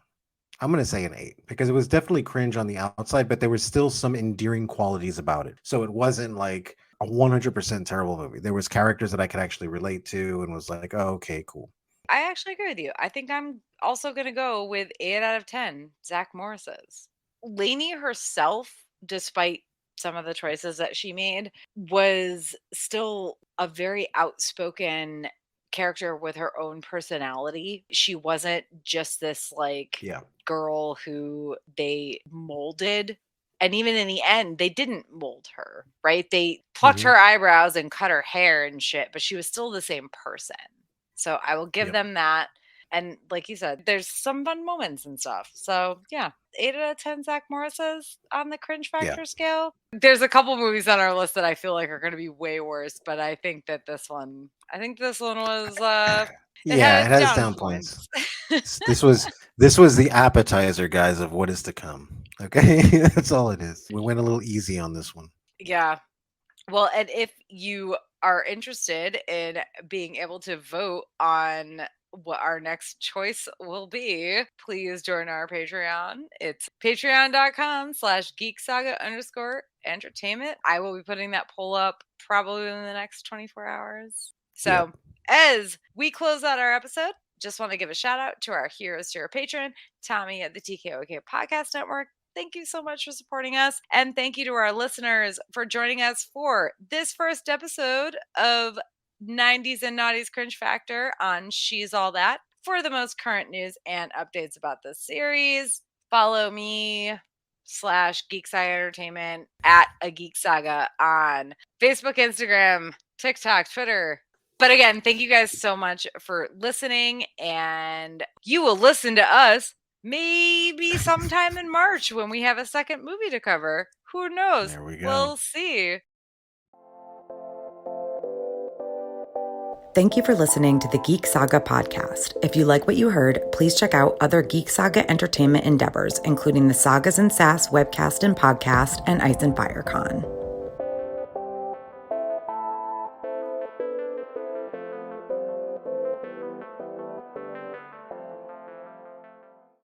I'm going to say an 8 because it was definitely cringe on the outside, but there was still some endearing qualities about it. So it wasn't like a 100% terrible movie. There was characters that I could actually relate to and was like, oh, okay, cool. I actually agree with you. I think I'm also going to go with 8 out of 10 Zach Morris's. Leigh herself, despite some of the choices that she made, was still a very outspoken character with her own personality. She wasn't just this like girl who they molded. And even in the end, they didn't mold her, right? They plucked her eyebrows and cut her hair and shit, but she was still the same person. So I will give them that. And like you said, there's some fun moments and stuff. So yeah, 8 out of 10 Zach Morris's on the cringe factor scale. There's a couple movies on our list that I feel like are going to be way worse, but I think this one was it has down points. This was the appetizer, guys, of what is to come. Okay, that's all it is. We went a little easy on this one. Yeah. Well, and if you are interested in being able to vote on what our next choice will be, please join our Patreon. It's patreon.com/Geek Saga_entertainment. I will be putting that poll up probably in the next 24 hours. So as we close out our episode, just want to give a shout out to our Heroes to our patron, Tommy at the TKOK Podcast Network. Thank you so much for supporting us. And thank you to our listeners for joining us for this first episode of 90s and Noughties Cringe Factor on She's All That. For the most current news and updates about this series, follow me / Geek Saga Entertainment at A Geek Saga on Facebook, Instagram, TikTok, Twitter. But again, thank you guys so much for listening, and you will listen to us maybe sometime in March when we have a second movie to cover. Who knows? There we go. We'll see. Thank you for listening to the Geek Saga Podcast. If you like what you heard, please check out other Geek Saga entertainment endeavors, including the Sagas and Sass webcast and podcast and Ice and Fire Con.